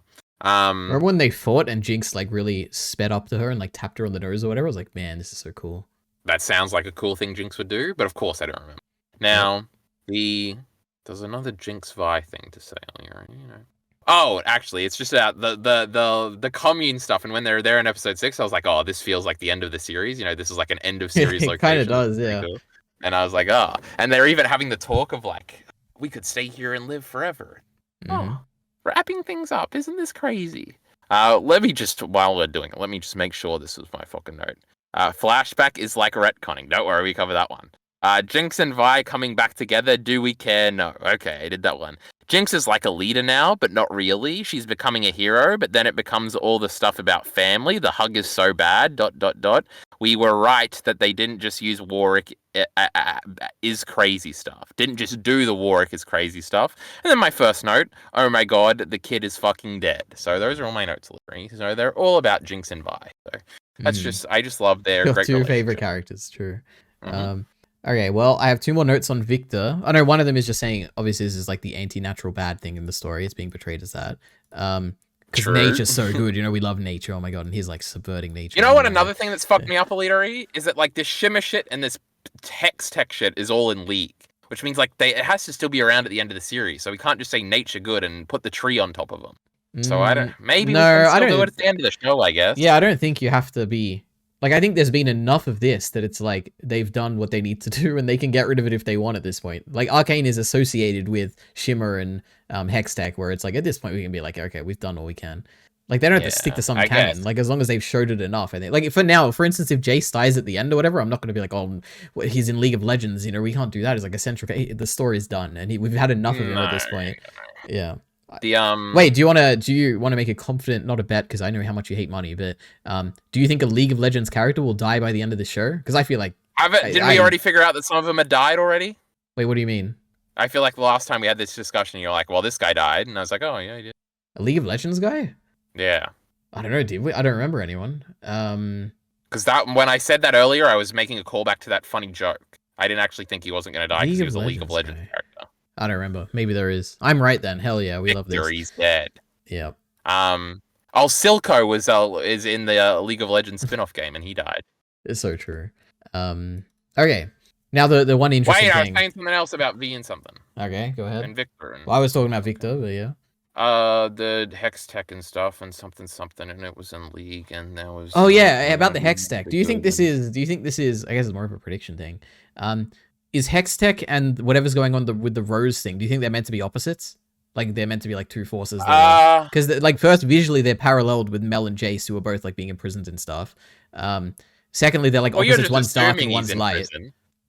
Remember when they fought and Jinx like really sped up to her and like tapped her on the nose or whatever? I was like, man, this is so cool. That sounds like a cool thing Jinx would do, but of course I don't remember. Now, there's another Jinx Vi thing to say earlier, Oh, actually, it's just about the commune stuff, and when they're there in episode 6, I was like, oh, this feels like the end of the series. This is like an end of series location. It kind of does, yeah. Cool. And I was like, oh, and they're even having the talk of like, we could stay here and live forever. Oh. Wrapping things up. Isn't this crazy? Let me just, while we're doing it, let me just make sure this was my fucking note. Flashback is like retconning. Don't worry, we cover that one. Jinx and Vi coming back together. Do we care? No. Okay, I did that one. Jinx is like a leader now, but not really. She's becoming a hero, but then it becomes all the stuff about family. The hug is so bad, ... We were right that they didn't just use Warwick is crazy stuff. Didn't just do the Warwick is crazy stuff. And then my first note, oh my god, the kid is fucking dead. So those are all my notes, Larry. So they're all about Jinx and Vi. So that's I just love their your great two favorite characters, true. Okay, well, I have 2 more notes on Victor. I know one of them is just saying, obviously, this is like the anti-natural bad thing in the story. It's being portrayed as that. Because nature's so good, we love nature. Oh my god, and he's like subverting nature. You know what? Another thing that's fucked me up, EliteAri, is that like this shimmer shit and this hex tech shit is all in League, which means like it has to still be around at the end of the series. So we can't just say nature good and put the tree on top of them. So I don't. Maybe we can still do it at the end of the show, I guess. Yeah, I don't think you have to be. Like, I think there's been enough of this that it's like they've done what they need to do and they can get rid of it if they want at this point. Like, Arcane is associated with Shimmer and Hextech, where it's like, at this point, we can be like, okay, we've done all we can. Like, they don't have to stick to some canon. Like, as long as they've showed it enough, I think. Like, for now, for instance, if Jayce dies at the end or whatever, I'm not going to be like, oh, he's in League of Legends, we can't do that. It's like a central... The story's done, and we've had enough of him at this point. Yeah. Wait, do you want to make a confident, not a bet, because I know how much you hate money, but do you think a League of Legends character will die by the end of the show? Because I feel like didn't we already figure out that some of them had died already? Wait, what do you mean? I feel like the last time we had this discussion, you're like, well, this guy died, and I was like, oh yeah, he did. A League of Legends guy? Yeah. I don't know, did we? I don't remember anyone. Because when I said that earlier, I was making a callback to that funny joke. I didn't actually think he wasn't going to die because he was a League of Legends character. I don't remember. Maybe there is. I'm right then. Hell yeah, we love this. He's dead. Yep. Silco is in the League of Legends spin-off game, and he died. It's so true. Okay. Now the one interesting thing. Wait, I was saying something else about V and something. Okay, go ahead. And Victor. Well, I was talking about Victor, but yeah. The hex tech and stuff and something, and it was in League, and there was. Oh yeah, about the hex tech. Do you think this is? I guess it's more of a prediction thing. Is Hextech and whatever's going on with the Rose thing, do you think they're meant to be opposites? Like, they're meant to be, like, 2 forces? Because, like, first, visually, they're paralleled with Mel and Jayce, who are both, like, being imprisoned and stuff. Secondly, they're, like, opposites, one's dark and one's light.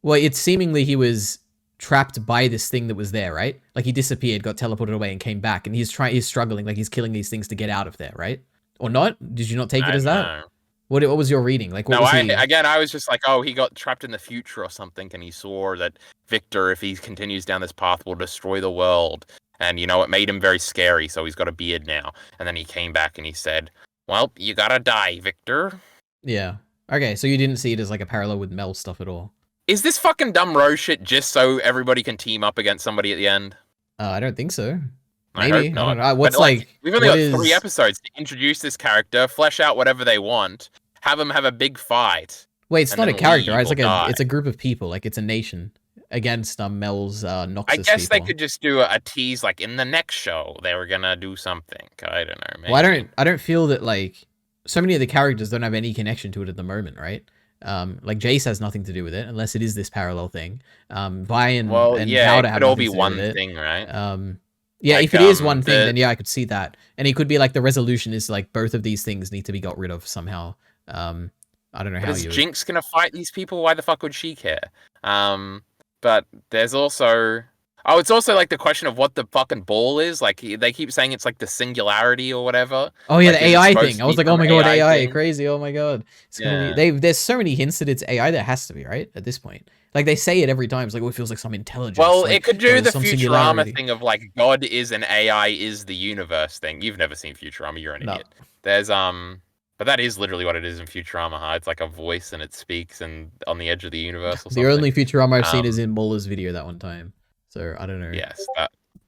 Well, it's seemingly he was trapped by this thing that was there, right? Like, he disappeared, got teleported away, and came back, and he's struggling, like, he's killing these things to get out of there, right? Or not? Did you not take it as that? What was your reading? Like, what was he... Again, I was just like, oh, he got trapped in the future or something, and he saw that Victor, if he continues down this path, will destroy the world. And, it made him very scary, so he's got a beard now. And then he came back and he said, well, you gotta die, Victor. Yeah. Okay, so you didn't see it as, like, a parallel with Mel stuff at all? Is this fucking dumb Rose shit just so everybody can team up against somebody at the end? I don't think so. Maybe. I don't know. What's we've only got 3 episodes to introduce this character, flesh out whatever they want, have them have a big fight. Wait, it's not a character, right? It's a group of people, like it's a nation against Mel's Noxus I guess people. They could just do a tease, like in the next show they were gonna do something. I don't know. Maybe. Well, I don't feel that like so many of the characters don't have any connection to it at the moment, right? Like Jayce has nothing to do with it unless it is this parallel thing. Vi and Powder have all be one thing, right? Yeah, like, if it is one thing, then yeah, I could see that. And it could be like the resolution is like both of these things need to be got rid of somehow. I don't know how is Jinx gonna fight these people? Why the fuck would she care? But there's also it's also like the question of what the fucking ball is. Like they keep saying it's like the singularity or whatever. Oh yeah, like, the AI thing. I was like, oh my god, AI crazy. Oh my god, it's gonna be. There's so many hints that it's AI. There has to be, right, at this point. Like they say it every time. It's like, oh, it feels like some intelligence. Well, like, it could do the Futurama thing of like God is an AI is the universe thing. You've never seen Futurama. You're an idiot. There's but that is literally what it is in Futurama. Huh? It's like a voice and it speaks and on the edge of the universe. Or something. The only Futurama I've seen is in Muller's video that one time. So I don't know. Yes,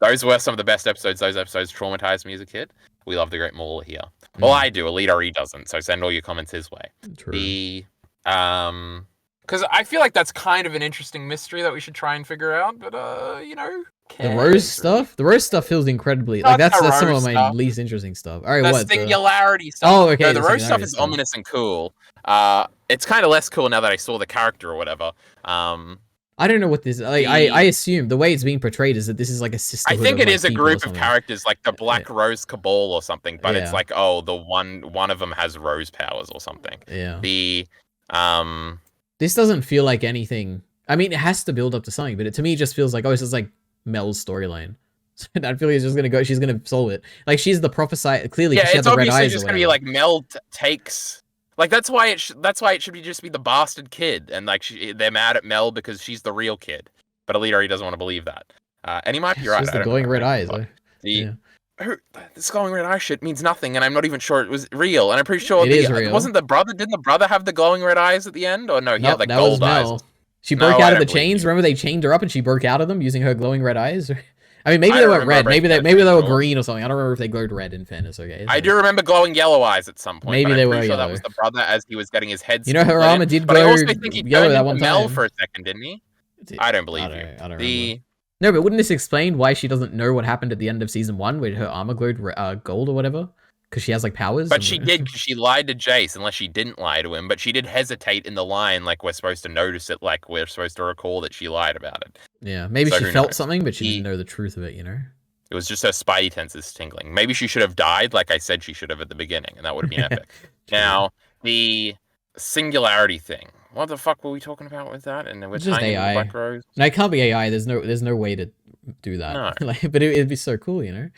those were some of the best episodes. Those episodes traumatized me as a kid. We love the great Muller here. Well, I do. EliteAri doesn't. So send all your comments his way. True. Because I feel like that's kind of an interesting mystery that we should try and figure out. But the Rose stuff. The Rose stuff feels incredibly like that's some of my least interesting stuff. All right, the singularity stuff. Oh, okay. No, the Rose stuff is ominous and cool. It's kind of less cool now that I saw the character or whatever. I don't know what this like. I assume the way it's being portrayed is that this is like a sisterhood. I think it is a group of characters like the Black Rose Cabal or something, but it's like the one of them has Rose powers or something. Yeah. This doesn't feel like anything. I mean, it has to build up to something, but to me, it just feels like it's just like Mel's storyline. I feel like it's just gonna go. She's gonna solve it. Like she's the prophesy. Clearly, she had the red eyes. Yeah, it's obviously just gonna be like Mel takes. Like that's why it should just be the bastard kid, and like they're mad at Mel because she's the real kid. But EliteAri doesn't want to believe that, and he might be right. She's the glowing red eyes. This glowing red eye shit means nothing, and I'm not even sure it was real. And I'm pretty sure it is real. Wasn't the brother? Didn't the brother have the glowing red eyes at the end? Or no, he had like gold eyes. She broke out of the chains. Remember they chained her up and she broke out of them using her glowing red eyes? I mean, maybe they weren't red. Maybe they were green or something. I don't remember if they glowed red, in fairness, okay? So. I do remember glowing yellow eyes at some point. Maybe they were yellow. That was the brother as he was getting his head. You know, her armor did glow yellow that one time. Mel for a second, didn't he? I don't believe you. I don't remember. No, but wouldn't this explain why she doesn't know what happened at the end of season 1 where her armor glowed gold or whatever? Because she has like powers. But she did. She lied to Jayce, unless she didn't lie to him. But she did hesitate in the line, like we're supposed to notice it, like we're supposed to recall that she lied about it. Yeah, maybe she felt something, but she didn't know the truth of it. You know. It was just her spidey senses tingling. Maybe she should have died, like I said she should have at the beginning, and that would have been epic. Now the singularity thing. What the fuck were we talking about with that? And we're just AI. Black Rose. No, it can't be AI. There's no way to do that. No. But it'd be so cool, you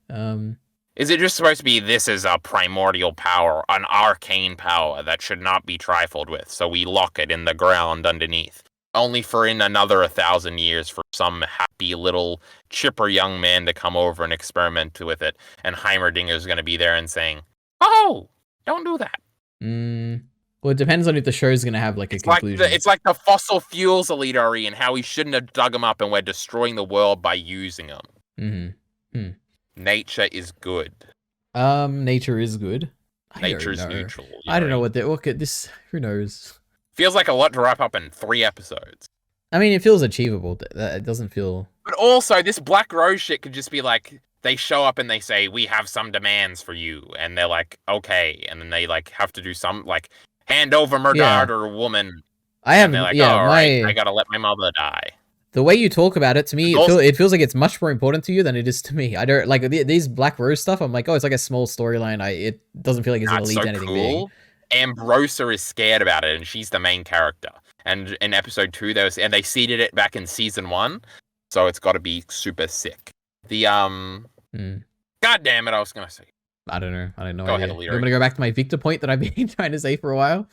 know. Is it just supposed to be this is a primordial power, an arcane power that should not be trifled with, so we lock it in the ground underneath, only for in another 1,000 years for some happy little chipper young man to come over and experiment with it, and Heimerdinger's going to be there and saying, "Oh, don't do that." Well, it depends on if the show's going to have like a conclusion. It's like the fossil fuels EliteAri and how we shouldn't have dug them up and we're destroying the world by using them. Nature is good. Nature is good. Nature is neutral. I don't know what they look at this. Who knows? Feels like a lot to wrap up in 3 episodes. I mean, it feels achievable. It doesn't feel. But also, this Black Rose shit could just be like they show up and they say, "We have some demands for you," and they're like, "Okay," and then they like have to do some like hand over Murdard or a woman. I haven't. Like, right, I gotta let my mother die. The way you talk about it, to me, it feels like it's much more important to you than it is to me. I don't like these Black Rose stuff. I'm like, oh, it's like a small storyline. It doesn't feel like it's gonna lead to anything big. Ambrosa is scared about it, and she's the main character. And in episode 2, they seeded it back in season 1, so it's got to be super sick. The God damn it, I was gonna say. I don't know. I don't know. Go ahead, I'm gonna go back to my Victor point that I've been trying to say for a while.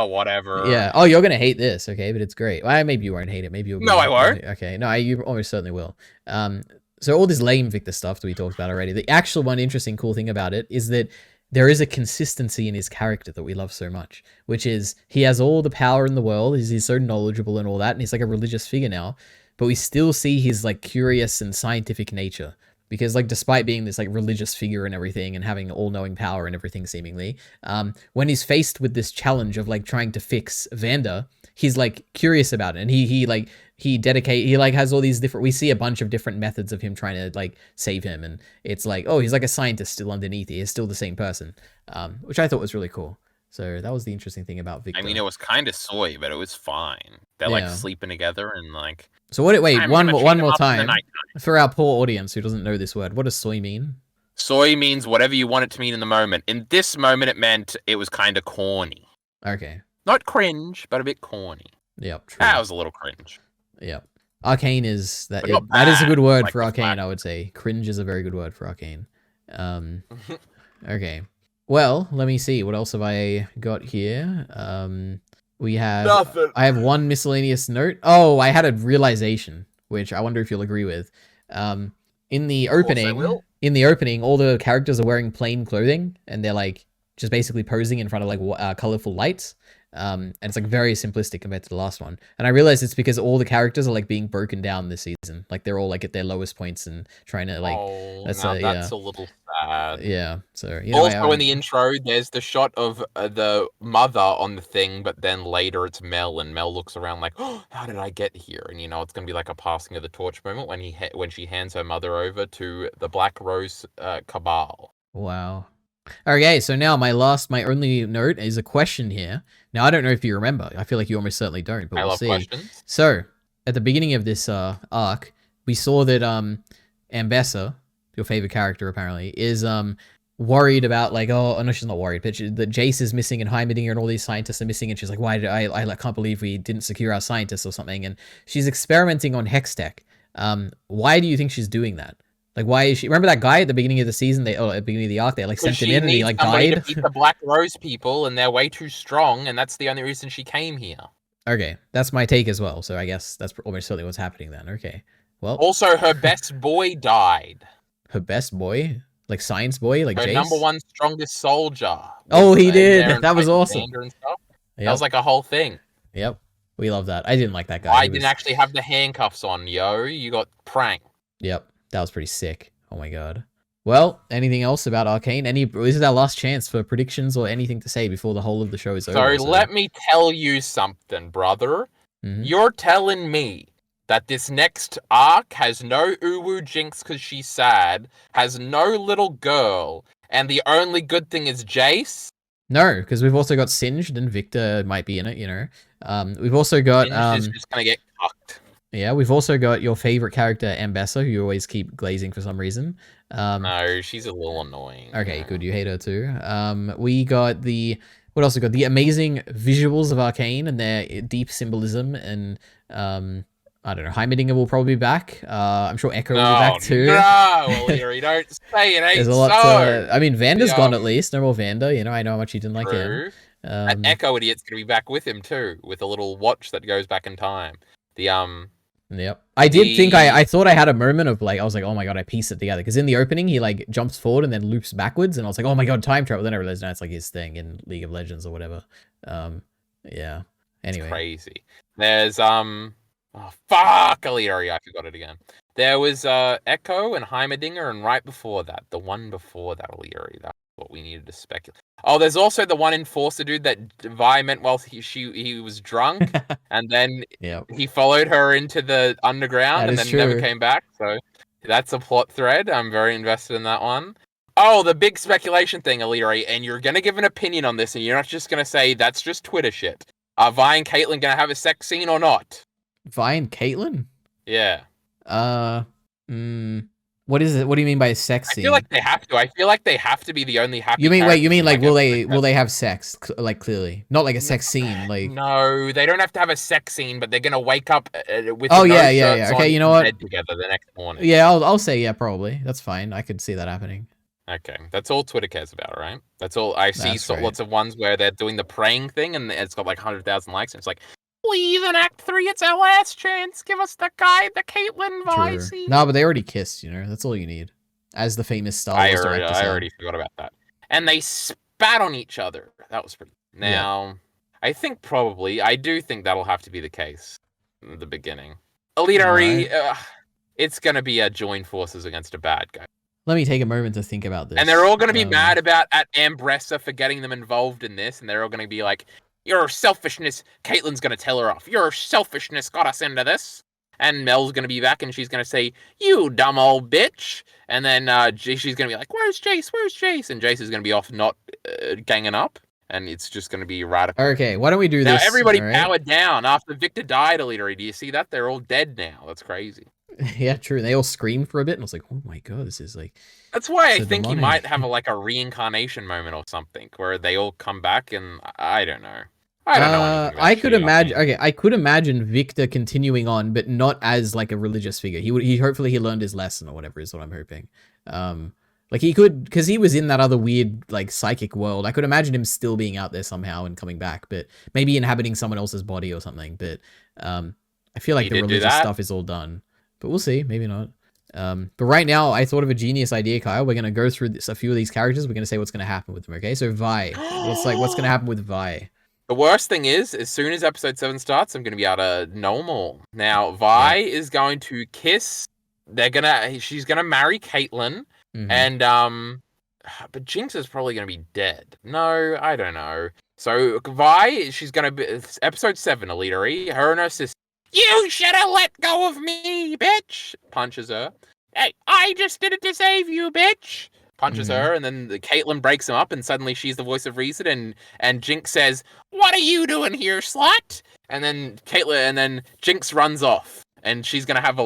Whatever. Yeah. Oh, you're gonna hate this, okay? But it's great. Well, maybe you won't hate it. Maybe you'll. No, I won't. Okay. No, you almost certainly will. So all this lame Victor stuff that we talked about already. The actual one interesting, cool thing about it is that there is a consistency in his character that we love so much, which is he has all the power in the world. He's so knowledgeable and all that, and he's like a religious figure now. But we still see his like curious and scientific nature. Because, like, despite being this, like, religious figure and everything and having all-knowing power and everything, seemingly, when he's faced with this challenge of, like, trying to fix Vander, he's, like, curious about it. And he has all these different... We see a bunch of different methods of him trying to, like, save him. And it's like, oh, he's like a scientist still underneath. He is still the same person, which I thought was really cool. So that was the interesting thing about Victor. I mean, it was kind of soy, but it was fine. They're, like, sleeping together and, like... So wait, one more time for our poor audience who doesn't know this word. What does soy mean? Soy means whatever you want it to mean in the moment. In this moment, it meant it was kind of corny. Okay. Not cringe, but a bit corny. Yep. True. That was a little cringe. Yep. Arcane is that. That is a good word for Arcane. I would say cringe is a very good word for Arcane. Okay. Well, let me see. What else have I got here? We have nothing. I have one miscellaneous note. Oh, I had a realization, which I wonder if you'll agree with. In the opening, all the characters are wearing plain clothing, and they're like just basically posing in front of like colorful lights. And it's like very simplistic compared to the last one. And I realized it's because all the characters are like being broken down this season. Like they're all like at their lowest points and trying to like. That's a little sad. Yeah. So also in the intro, there's the shot of the mother on the thing, but then later it's Mel, and Mel looks around like, "Oh, how did I get here?" And it's gonna be like a passing of the torch moment when she hands her mother over to the Black Rose cabal. Wow. Okay, so now my only note is a question here. Now, I don't know if you remember. I feel like you almost certainly don't, but we'll see. Questions. So, at the beginning of this arc, we saw that Ambessa, your favorite character apparently, is worried about like, oh no, she's not worried, but that Jayce is missing and Heimerdinger and all these scientists are missing, and she's like, why did I can't believe we didn't secure our scientists or something, and she's experimenting on hex tech. Why do you think she's doing that? Like, why is she... Remember that guy at the beginning of the season? At the beginning of the arc, they like sent him in and he like died? To beat the Black Rose people, and they're way too strong, and that's the only reason she came here. Okay, that's my take as well. So I guess that's almost certainly what's happening then. Okay, well... Also, her best boy died. Her best boy? Like science boy? Like her Jayce? number one strongest soldier. Oh, he did! That was awesome. That was like a whole thing. Yep. We love that. I didn't like that guy. I didn't actually have the handcuffs on, yo. You got pranked. Yep, that was pretty sick. Oh my god. Well, anything else about Arcane? This is our last chance for predictions or anything to say before the whole of the show is over. So let me tell you something, brother. You're telling me that this next arc has no Uwu Jinx because she's sad, has no little girl, and the only good thing is Jayce? No, because we've also got Singed and Victor might be in it, you know. We've also got... Singed is just gonna get cucked. Yeah, we've also got your favorite character, Ambessa, who you always keep glazing for some reason. No, she's a little annoying. Okay, good. You hate her too. We got the... What else we got? The amazing visuals of Arcane and their deep symbolism. And, I don't know, Heimerdinger will probably be back. I'm sure Echo will be back too. No, EliteAri, don't say it ain't There's a lot I mean, Vanda's gone at least. No more Vanda. You know, I know how much you didn't like him. That Echo idiot's going to be back with him too, with a little watch that goes back in time. Yep. I did think I thought I had a moment of like, I was like, oh my god, I pieced it together. Because in the opening, he like jumps forward and then loops backwards. And I was like, oh my god, time travel. Then I realized no, it's like his thing in League of Legends or whatever. Yeah. Anyway. It's crazy. There's, oh, fuck, EliteAri, I forgot it again. There was Echo and Heimerdinger, and right before that, the one before that, EliteAri, that's what we needed to speculate. Oh, there's also the one Enforcer dude that Vi met while he was drunk, and then he followed her into the underground and then never came back. So that's a plot thread. I'm very invested in that one. Oh, the big speculation thing, EliteAri, and you're gonna give an opinion on this, and you're not just gonna say that's just Twitter shit. Are Vi and Caitlyn gonna have a sex scene or not? Vi and Caitlyn? Yeah. What is it? What do you mean by a sex scene? I feel like they have to. I feel like they have to be the only happy. You mean wait? You mean like will they have sex? Like clearly, not like a sex scene. Like no, they don't have to have a sex scene, but they're gonna wake up with yeah. Okay, you know what? Bed together the next morning. Yeah, I'll say yeah, probably. That's fine. I could see that happening. Okay, that's all Twitter cares about, right? That's all I see. Lots of ones where they're doing the praying thing, and it's got like 100,000 likes, and it's like, please, in Act 3, it's our last chance. Give us the Caitlyn Vi scene. No, but they already kissed, you know? That's all you need. As the famous Star Wars director said. I already forgot about that. And they spat on each other. That was pretty... Now, I do think that'll have to be the case in the beginning. EliteAri, it's going to be a join forces against a bad guy. Let me take a moment to think about this. And they're all going to be mad at Ambressa for getting them involved in this, and they're all going to be like, your selfishness, Caitlyn's going to tell her off. Your selfishness got us into this. And Mel's going to be back and she's going to say, you dumb old bitch. And then she's going to be like, where's Jayce? Where's Jayce? And Jayce is going to be off not ganging up. And it's just going to be radical. Okay, why don't we do this? Now everybody powered down after Victor died, EliteAri. Do you see that? They're all dead now. That's crazy. Yeah, true. They all screamed for a bit and I was like, oh my god, this is like... That's why I think he might have a reincarnation moment or something where they all come back and I don't know. I don't know. I could imagine. Okay, I could imagine Victor continuing on, but not as like a religious figure. He hopefully he learned his lesson or whatever is what I'm hoping. Like he could, because he was in that other weird like psychic world. I could imagine him still being out there somehow and coming back, but maybe inhabiting someone else's body or something. But I feel like the religious stuff is all done. But we'll see. Maybe not. But right now, I thought of a genius idea, Kyle. We're gonna go through a few of these characters. We're gonna say what's gonna happen with them. Okay, so Vi. What's gonna happen with Vi? The worst thing is, as soon as episode 7 starts, I'm going to be able to know them all. Now, Vi is going to kiss. She's going to marry Caitlyn. And, but Jinx is probably going to be dead. No, I don't know. So, Vi, she's going to be, episode 7, EliteAri, her and her sister. You should have let go of me, bitch! Punches her. Hey, I just did it to save you, bitch! Punches her, and then Caitlyn breaks him up, and suddenly she's the voice of reason, and Jinx says, what are you doing here, slut? And then Jinx runs off, and she's gonna have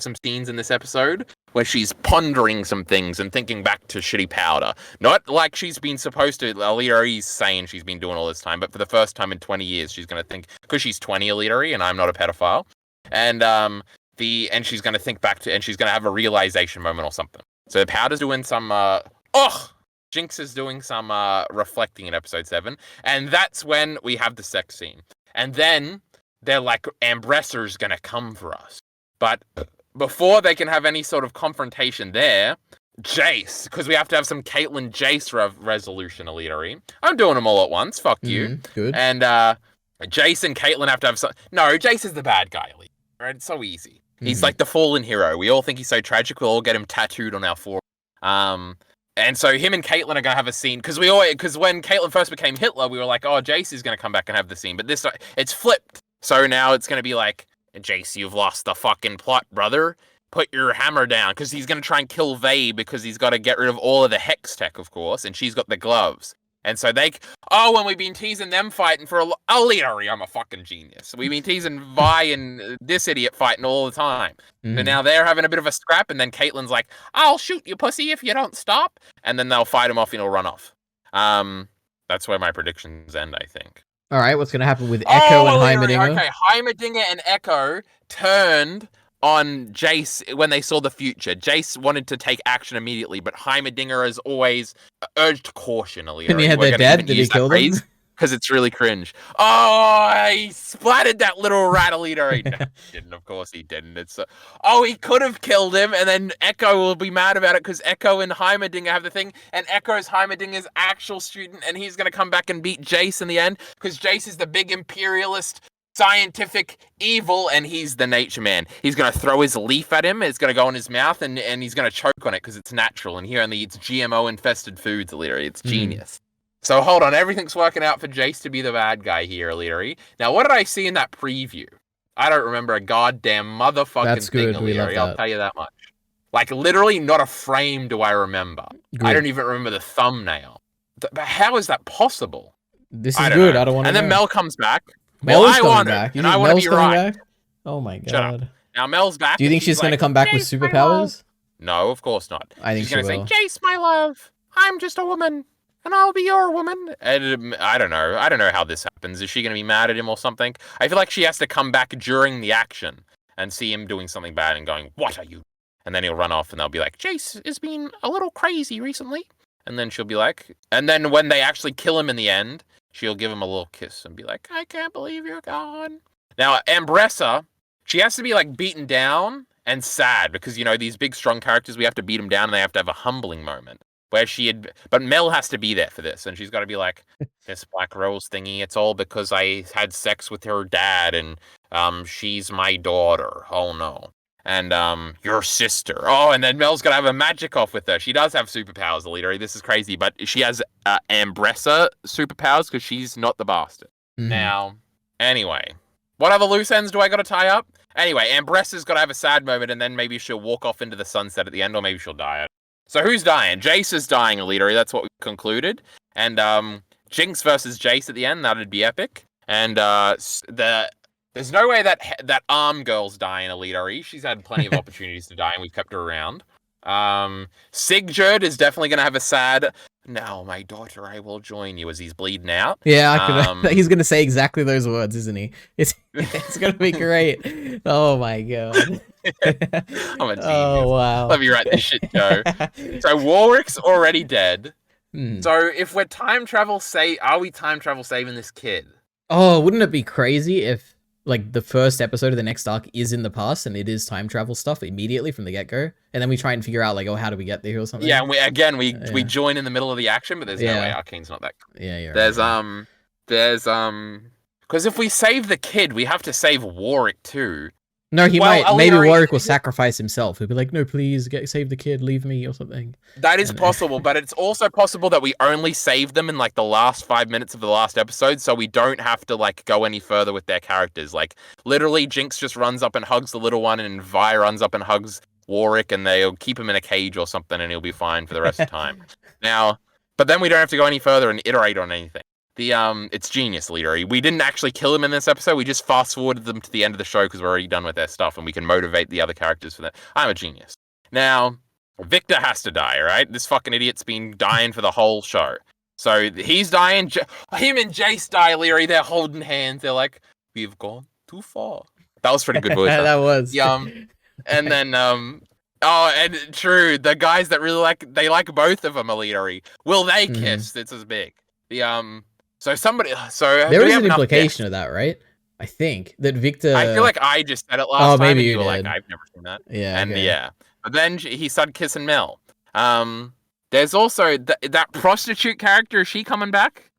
some scenes in this episode where she's pondering some things and thinking back to shitty powder. Not like she's been supposed to, EliteAri's saying she's been doing all this time, but for the first time in 20 years, she's gonna think, because she's 20, EliteAri, and I'm not a pedophile, and she's gonna think back to, and she's gonna have a realization moment or something. So Powder's doing some, Jinx is doing some reflecting in episode 7, and that's when we have the sex scene. And then they're like, Ambressa's gonna come for us. But before they can have any sort of confrontation there, Jayce, because we have to have some Caitlyn Jayce resolution, EliteAri. I'm doing them all at once, fuck you. Good. And Jayce and Caitlyn have to have some. No, Jayce is the bad guy, right? It's so easy. He's like the fallen hero. We all think he's so tragic. We'll all get him tattooed on our forearm. And so him and Caitlyn are gonna have a scene because when Caitlyn first became Hitler, we were like, oh, Jayce is gonna come back and have the scene. But this it's flipped. So now it's gonna be like, Jayce, you've lost the fucking plot, brother. Put your hammer down, because he's gonna try and kill Vay because he's got to get rid of all of the hex tech, of course, and she's got the gloves. And so when we've been teasing them fighting for EliteAri, I'm a fucking genius. We've been teasing Vi and this idiot fighting all the time. And now they're having a bit of a scrap, and then Caitlyn's like, I'll shoot you, pussy, if you don't stop. And then they'll fight him off and he'll run off. That's where my predictions end, I think. All right, what's going to happen with Echo and Heimerdinger? Okay, Heimerdinger and Echo turned on Jayce when they saw the future. Jayce wanted to take action immediately, but Heimerdinger has always urged caution. And he had their dad? Did he kill them? Because it's really cringe. Oh, he splattered that little rat EliteAri. No, he didn't, of course he didn't. He could have killed him, and then Echo will be mad about it because Echo and Heimerdinger have the thing, and Echo's Heimerdinger's actual student, and he's going to come back and beat Jayce in the end because Jayce is the big imperialist scientific evil, and he's the nature man. He's going to throw his leaf at him. It's going to go in his mouth, and he's going to choke on it because it's natural, and he only eats GMO-infested foods, EliteAri. It's genius. So hold on, everything's working out for Jayce to be the bad guy here, EliteAri. Now, what did I see in that preview? I don't remember a goddamn motherfucking thing, EliteAri. I'll tell you that much. Like, literally not a frame do I remember. Good. I don't even remember the thumbnail. But how is that possible? This is good. I don't want to know. And then Mel comes back. Mel is coming back. And I want to be right. Oh my god. Shut up. Now Mel's back. Do you think she's going to come back with superpowers? No, of course not. I think she's going to say, Jayce, my love, I'm just a woman, and I'll be your woman. And I don't know. I don't know how this happens. Is she going to be mad at him or something? I feel like she has to come back during the action and see him doing something bad and going, what are you? And then he'll run off and they'll be like, Jayce has been a little crazy recently. And then she'll be like, and then when they actually kill him in the end, she'll give him a little kiss and be like, I can't believe you're gone. Now, Ambressa, she has to be like beaten down and sad because, you know, these big, strong characters, we have to beat them down and they have to have a humbling moment where but Mel has to be there for this. And she's got to be like, this Black Rose thingy, it's all because I had sex with her dad and she's my daughter. Oh, no. And your sister. Oh, and then Mel's gonna have a magic off with her. She does have superpowers, EliteAri. This is crazy, but she has Ambressa superpowers because she's not the bastard. Now, anyway, what other loose ends do I got to tie up? Anyway, Ambressa's got to have a sad moment, and then maybe she'll walk off into the sunset at the end, or maybe she'll die. So who's dying? Jayce is dying, EliteAri. That's what we concluded. And Jinx versus Jayce at the end. That'd be epic. And there's no way that arm girl's dying, EliteAri. She's had plenty of opportunities to die, and we've kept her around. Sigurd is definitely going to have a sad, now, my daughter, I will join you, as he's bleeding out. Yeah, he's going to say exactly those words, isn't he? It's going to be great. Oh, my God. I'm a genius. Oh, wow. Let me write this shit, Joe. So Warwick's already dead. So if we're are we time travel saving this kid? Oh, wouldn't it be crazy if like the first episode of the next arc is in the past and it is time travel stuff immediately from the get-go, and then we try and figure out like, oh, how do we get there or something? Yeah, and we join in the middle of the action, but there's no way Arcane's not that cool. Yeah, there's because if we save the kid, we have to save Warwick too. No, maybe Warwick will sacrifice himself. He'll be like, no, please, save the kid, leave me, or something. That is possible, but it's also possible that we only save them in like the last 5 minutes of the last episode, so we don't have to like go any further with their characters. Like, literally, Jinx just runs up and hugs the little one, and Vi runs up and hugs Warwick, and they'll keep him in a cage or something, and he'll be fine for the rest of the time. Now, but then we don't have to go any further and iterate on anything. It's genius, EliteAri. We didn't actually kill him in this episode. We just fast forwarded them to the end of the show because we're already done with their stuff, and we can motivate the other characters for that. I'm a genius. Now, Victor has to die, right? This fucking idiot's been dying for the whole show. So he's dying. Him and Jayce die, EliteAri. They're holding hands. They're like, we've gone too far. That was pretty good voice. That was. And then oh, and true, the guys that really they like both of them, EliteAri. Will they kiss? It's as big. So there is an implication of that, right? I think that Victor. I feel like I just said it last time. Maybe you were like, I've never seen that. Yeah, and yeah, but then he started kissing Mel. There's also that prostitute character. Is she coming back?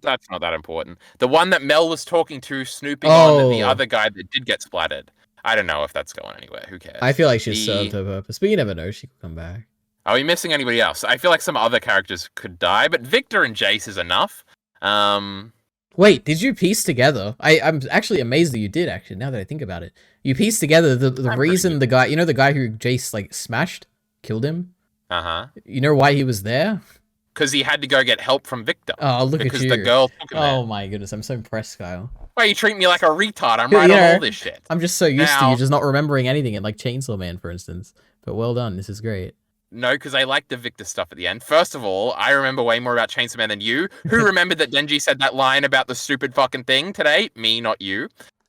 That's not that important. The one that Mel was talking to, snooping on the other guy that did get splattered. I don't know if that's going anywhere. Who cares? I feel like she served her purpose, but you never know. She could come back. Are we missing anybody else? I feel like some other characters could die, but Victor and Jayce is enough. Wait, did you piece together? I'm actually amazed that you did, actually, now that I think about it. You pieced together the reason the guy, the guy who Jayce, like, smashed, killed him? Uh-huh. You know why he was there? Because he had to go get help from Victor. Oh, look at you. Because the girl took him there. My goodness, I'm so impressed, Kyle. Why you treat me like a retard? I'm right on all this shit. I'm just so used to you just not remembering anything in, like, Chainsaw Man, for instance. But well done, this is great. No, because I like the Victor stuff at the end. First of all, I remember way more about Chainsaw Man than you. Who remembered that Denji said that line about the stupid fucking thing today? Me, not you.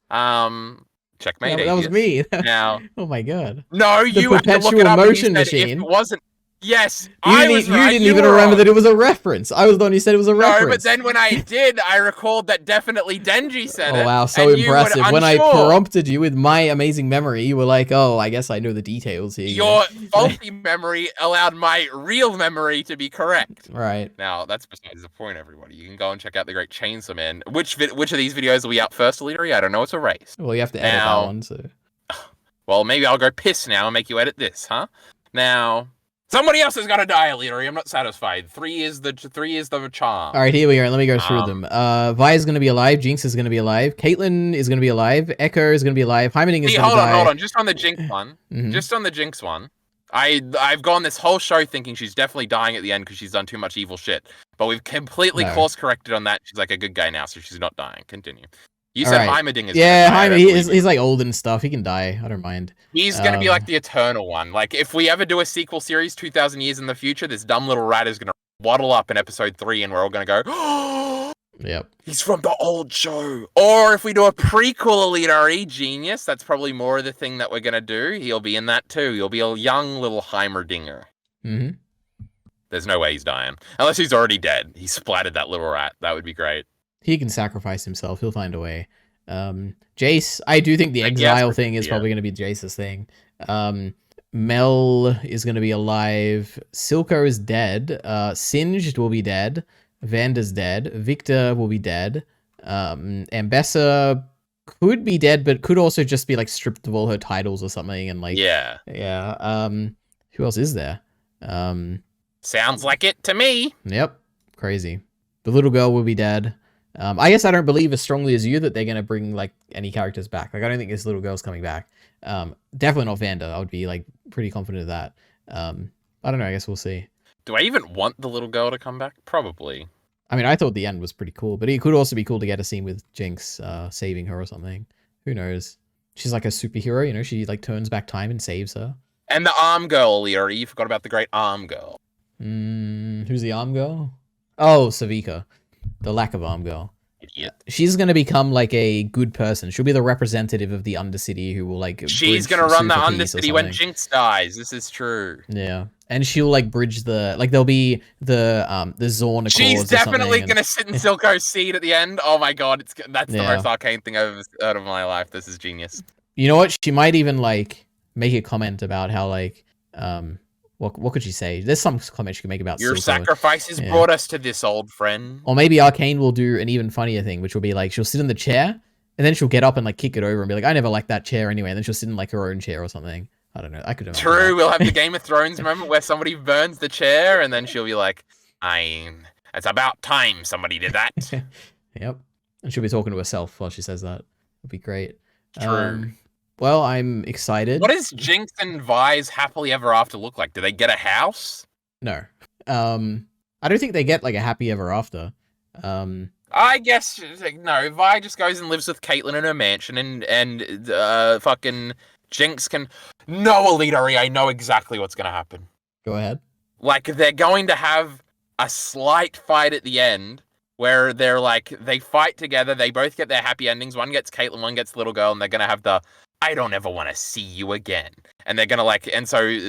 Checkmate. Yeah, that was me. Now, oh my god. No, you had to look it up. Motion machine. If it wasn't. Yes, you didn't even remember that it was a reference. I was the one who said it was a reference. No, but then when I did, I recalled that definitely Denji said it. Oh wow, so impressive. When I prompted you with my amazing memory, you were like, "Oh, I guess I know the details here." Your faulty memory allowed my real memory to be correct. Right. Now, that's besides the point, everybody. You can go and check out the Great Chainsaw Man. Which of these videos will be out first, EliteAri? I don't know. It's a race. Well, you have to edit that one, so. Well, maybe I'll go piss now and make you edit this, huh? Now... Somebody else has got to die, EliteAri. I'm not satisfied. 3 is the charm. All right, here we are. Let me go through them. Vi is going to be alive. Jinx is going to be alive. Caitlyn is going to be alive. Echo is going to be alive. Heimerdinger is going to die. Hold on. Just on the Jinx one. Just on the Jinx one. I've gone this whole show thinking she's definitely dying at the end because she's done too much evil shit. But we've completely course corrected on that. She's like a good guy now, so she's not dying. Continue. You said Heimerdinger is he's like old and stuff. He can die. I don't mind. He's going to be like the eternal one. Like, if we ever do a sequel series 2,000 years in the future, this dumb little rat is going to waddle up in episode 3 and we're all going to go, oh, yep. He's from the old show. Or if we do a prequel EliteAri, genius, that's probably more of the thing that we're going to do. He'll be in that too. He'll be a young little Heimerdinger. There's no way he's dying. Unless he's already dead. He splattered that little rat. That would be great. He can sacrifice himself. He'll find a way. Jayce, I do think the exile thing is probably going to be Jayce's thing. Mel is going to be alive. Silco is dead. Singed will be dead. Vanda's dead. Victor will be dead. Ambessa could be dead, but could also just be like stripped of all her titles or something. And like, yeah. Who else is there? Sounds like it to me. Yep. Crazy. The little girl will be dead. I guess I don't believe as strongly as you that they're going to bring, like, any characters back. Like, I don't think this little girl's coming back. Definitely not Vanda. I would be, like, pretty confident of that. I don't know. I guess we'll see. Do I even want the little girl to come back? Probably. I mean, I thought the end was pretty cool, but it could also be cool to get a scene with Jinx saving her or something. Who knows? She's like a superhero, you know? She, like, turns back time and saves her. And the arm girl, EliteAri. You forgot about the great arm girl. Who's the arm girl? Oh, Savika. The lack of arm girl. Idiot. She's going to become like a good person. She'll be the representative of the Undercity who will like... She's going to run the Undercity when Jinx dies. This is true. Yeah. And she'll like bridge the... Like there'll be the Zorn Accords. She's definitely going to sit in Silco's seat at the end. Oh my god. That's the most arcane thing I've ever heard of in my life. This is genius. You know what? She might even like make a comment about how like... What could she say? There's some comment she can make about your Silco. Sacrifices brought us to this, old friend. Or maybe Arcane will do an even funnier thing, which will be like she'll sit in the chair and then she'll get up and like kick it over and be like, I never liked that chair anyway. And then she'll sit in like her own chair or something. I don't know. I could. True. We'll have the Game of Thrones moment where somebody burns the chair and then she'll be like, it's about time somebody did that. Yep. And she'll be talking to herself while she says that. It'll be great. True. Well, I'm excited. What does Jinx and Vi's happily ever after look like? Do they get a house? No. I don't think they get like a happy ever after. I guess no. Vi just goes and lives with Caitlyn in her mansion, and fucking Jinx can. No, EliteAri, I know exactly what's gonna happen. Go ahead. Like they're going to have a slight fight at the end. Where they're like, they fight together, they both get their happy endings. One gets Caitlyn, one gets the little girl, and they're gonna have the I don't ever want to see you again. And they're gonna like, and so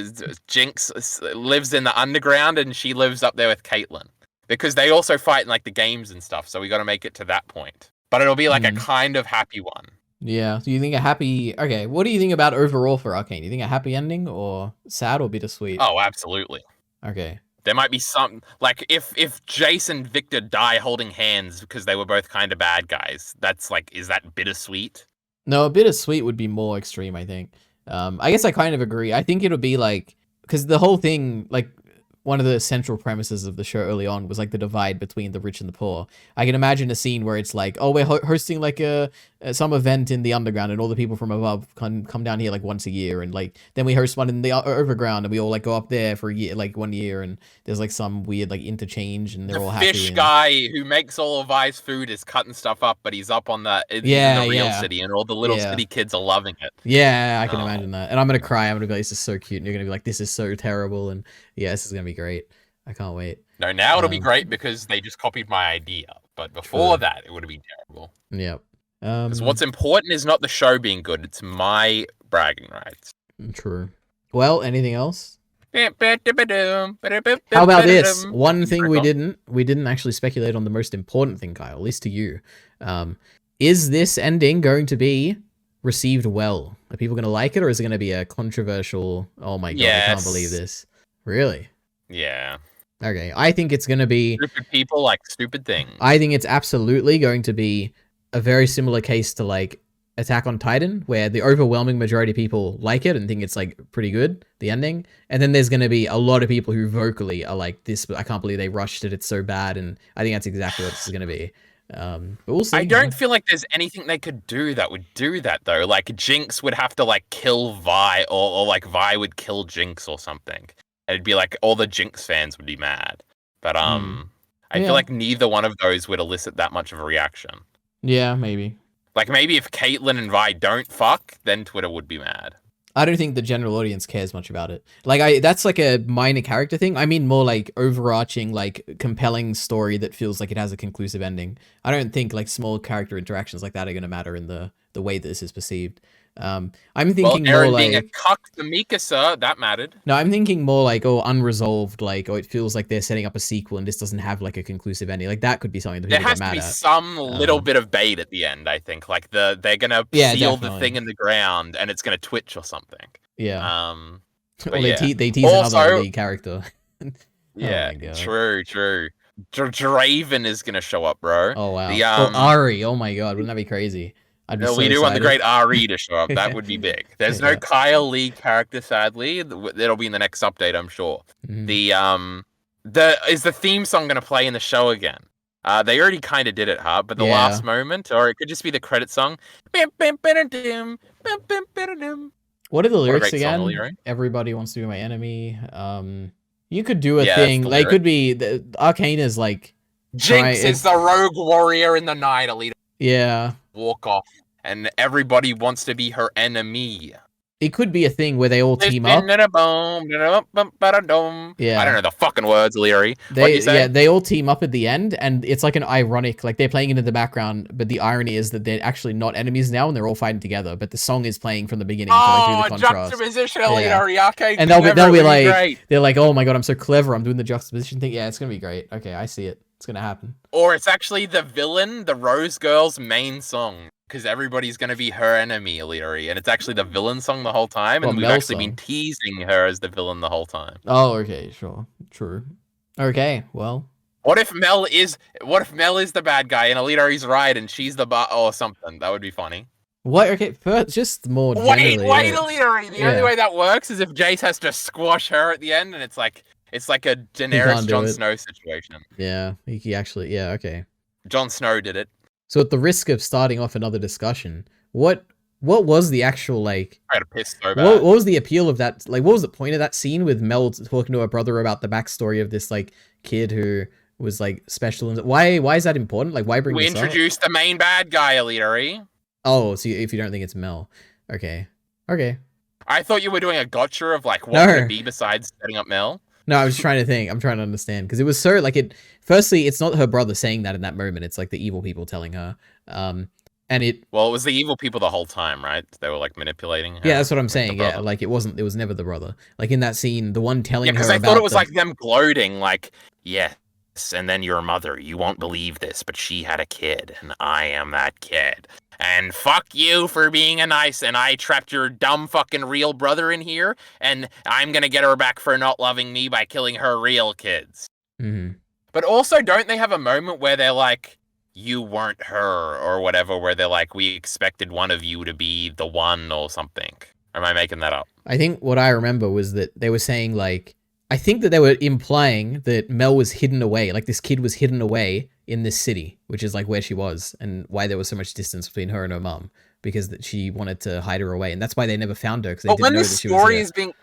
Jinx lives in the underground and she lives up there with Caitlyn. Because they also fight in like the games and stuff, so we gotta make it to that point. But it'll be like a kind of happy one. Yeah, so you think a happy... Okay, what do you think about overall for Arcane? Do you think a happy ending or sad or bittersweet? Oh, absolutely. Okay. There might be some, like, if Jayce and Victor die holding hands because they were both kind of bad guys, that's like, is that bittersweet? No, bittersweet would be more extreme, I think. I guess I kind of agree. I think it'll be like, because the whole thing, like, one of the central premises of the show early on was like the divide between the rich and the poor. I can imagine a scene where it's like, oh, we're hosting like some event in the underground, and all the people from above come down here like once a year, and like then we host one in the overground, and we all like go up there for a year, like 1 year, and there's like some weird like interchange, and they're all happy. The fish guy who makes all of Vi's food is cutting stuff up, but he's up on the in the real city, and all the little city kids are loving it. Yeah, I can imagine that, and I'm gonna cry. I'm gonna be like, this is so cute, and you're gonna be like, this is so terrible, and yeah, this is gonna be great. I can't wait. No, now it'll be great because they just copied my idea. But before that, it would have been terrible. Yep. Because what's important is not the show being good; it's my bragging rights. True. Well, anything else? How about this? One thing we didn't actually speculate on the most important thing, Kyle, at least to you. Is this ending going to be received well? Are people going to like it, or is it going to be a controversial? Oh my god, I can't believe this. Really? Yeah. Okay, I think it's going to be... Stupid people like stupid things. I think it's absolutely going to be a very similar case to, like, Attack on Titan, where the overwhelming majority of people like it and think it's, like, pretty good, the ending. And then there's going to be a lot of people who vocally are like, this, I can't believe they rushed it, it's so bad, and I think that's exactly what this is going to be. But we'll see. I don't feel like there's anything they could do that would do that, though. Like, Jinx would have to, like, kill Vi, or like, Vi would kill Jinx or something. It'd be like all the Jinx fans would be mad. But I feel like neither one of those would elicit that much of a reaction. Yeah, maybe. Like maybe if Caitlyn and Vi don't fuck, then Twitter would be mad. I don't think the general audience cares much about it. Like that's like a minor character thing. I mean more like overarching, like compelling story that feels like it has a conclusive ending. I don't think like small character interactions like that are going to matter in the way that this is perceived. I'm thinking more like being a cuck to Mikasa, that mattered. No, I'm thinking more like unresolved, like it feels like they're setting up a sequel and this doesn't have like a conclusive ending. Like that could be something that people get mad at. There has to be some little bit of bait at the end. I think like they're gonna seal the thing in the ground and it's gonna twitch or something. Yeah. Well, they tease another lead character. Yeah, true. Draven is gonna show up, bro. Oh wow. Ari. Oh my god, wouldn't that be crazy? We do want the great Ari to show up. That would be big. There's no Kyle Lee character, sadly. That'll be in the next update, I'm sure. Mm-hmm. Is the theme song going to play in the show again? They already kind of did it, but the last moment, or it could just be the credit song. What are the lyrics again? Everybody wants to be my enemy. You could do a thing. Like could be Arcane is like Jinx is the rogue warrior in the night, Elite. Yeah. Walk off, and everybody wants to be her enemy. It could be a thing where they all team up. Yeah. I don't know the fucking words, Leary. They all team up at the end, and it's like an ironic, like they're playing it in the background, but the irony is that they're actually not enemies now, and they're all fighting together. But the song is playing from the beginning. Oh, the juxtaposition, EliteAri. And they'll be like, great. They're like, oh my god, I'm so clever. I'm doing the juxtaposition thing. Yeah, it's gonna be great. Okay, I see it. It's gonna happen. Or it's actually the villain, the Rose Girl's main song, because everybody's gonna be her enemy, EliteAri, and it's actually the villain song the whole time, and we've actually been teasing her as the villain the whole time. Oh, okay, sure, true. Okay, well, what if Mel is the bad guy and EliteAri's right, and she's the or something? That would be funny. What? Okay, first, just more. Wait, EliteAri. The only way that works is if Jayce has to squash her at the end, and it's like a Daenerys Jon Snow situation. Yeah, he actually. Yeah, okay. Jon Snow did it. So at the risk of starting off another discussion, what was the actual like? I had a piss so bad. What was the appeal of that? Like, what was the point of that scene with Mel talking to her brother about the backstory of this like kid who was like special? And why is that important? Like, why bring this up? We introduced the main bad guy, EliteAri. Oh, so if you don't think it's Mel, okay. I thought you were doing a gotcha of like what could it be besides setting up Mel. No, I was trying to think. I'm trying to understand because it was so like it. Firstly, it's not her brother saying that in that moment. It's like the evil people telling her. And it. Well, it was the evil people the whole time, right? They were like manipulating her. Yeah, that's what I'm saying. Yeah, like it wasn't. It was never the brother. Like in that scene, the one telling her. Because I thought it was like them gloating. Like, yeah, and then your mother, you won't believe this, but she had a kid, and I am that kid. And fuck you for being a nice, and I trapped your dumb fucking real brother in here, and I'm gonna get her back for not loving me by killing her real kids. Mm-hmm. But also, don't they have a moment where they're like, you weren't her, or whatever, where they're like, we expected one of you to be the one, or something? Or am I making that up? I think what I remember was that they were saying, like, I think that they were implying that Mel was hidden away, like this kid was hidden away in this city, which is like where she was, and why there was so much distance between her and her mum, because that she wanted to hide her away, and that's why they never found her, because they didn't know that she was there. But when the story is being...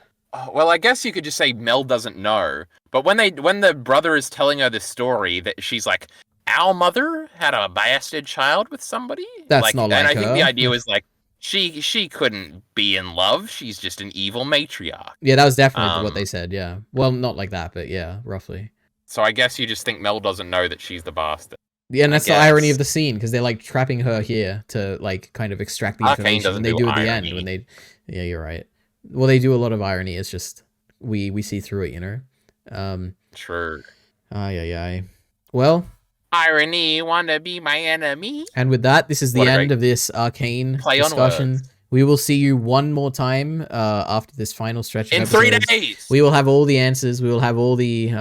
Well, I guess you could just say Mel doesn't know, but when the brother is telling her this story, that she's like, our mother had a bastard child with somebody? That's like, not like and I her. think the idea was like, she couldn't be in love. She's just an evil matriarch. Yeah, that was definitely what they said, yeah. Well, not like that, but yeah, roughly. So I guess you just think Mel doesn't know that she's the bastard. Yeah, and that's the irony of the scene, because they're like trapping her here to like kind of extract the information, and they do at the end when they... Yeah, you're right. Well, they do a lot of irony. It's just we see through it, you know. True. Ay. Well, irony, wanna be my enemy. And with that, this is the end of this Arcane discussion. We will see you one more time after this final stretch. In 3 days, we will have all the answers. We will have all the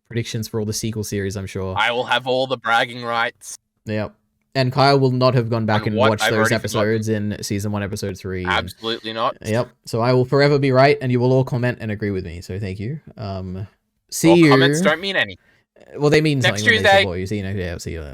predictions for all the sequel series, I'm sure. I will have all the bragging rights. Yep. And Kyle will not have gone back and watched those episodes in season 1, episode 3. Absolutely not. Yep. So I will forever be right, and you will all comment and agree with me. So thank you. See you. Comments don't mean anything. Well, they mean next something. Tuesday. You see you next day. I'll see you later.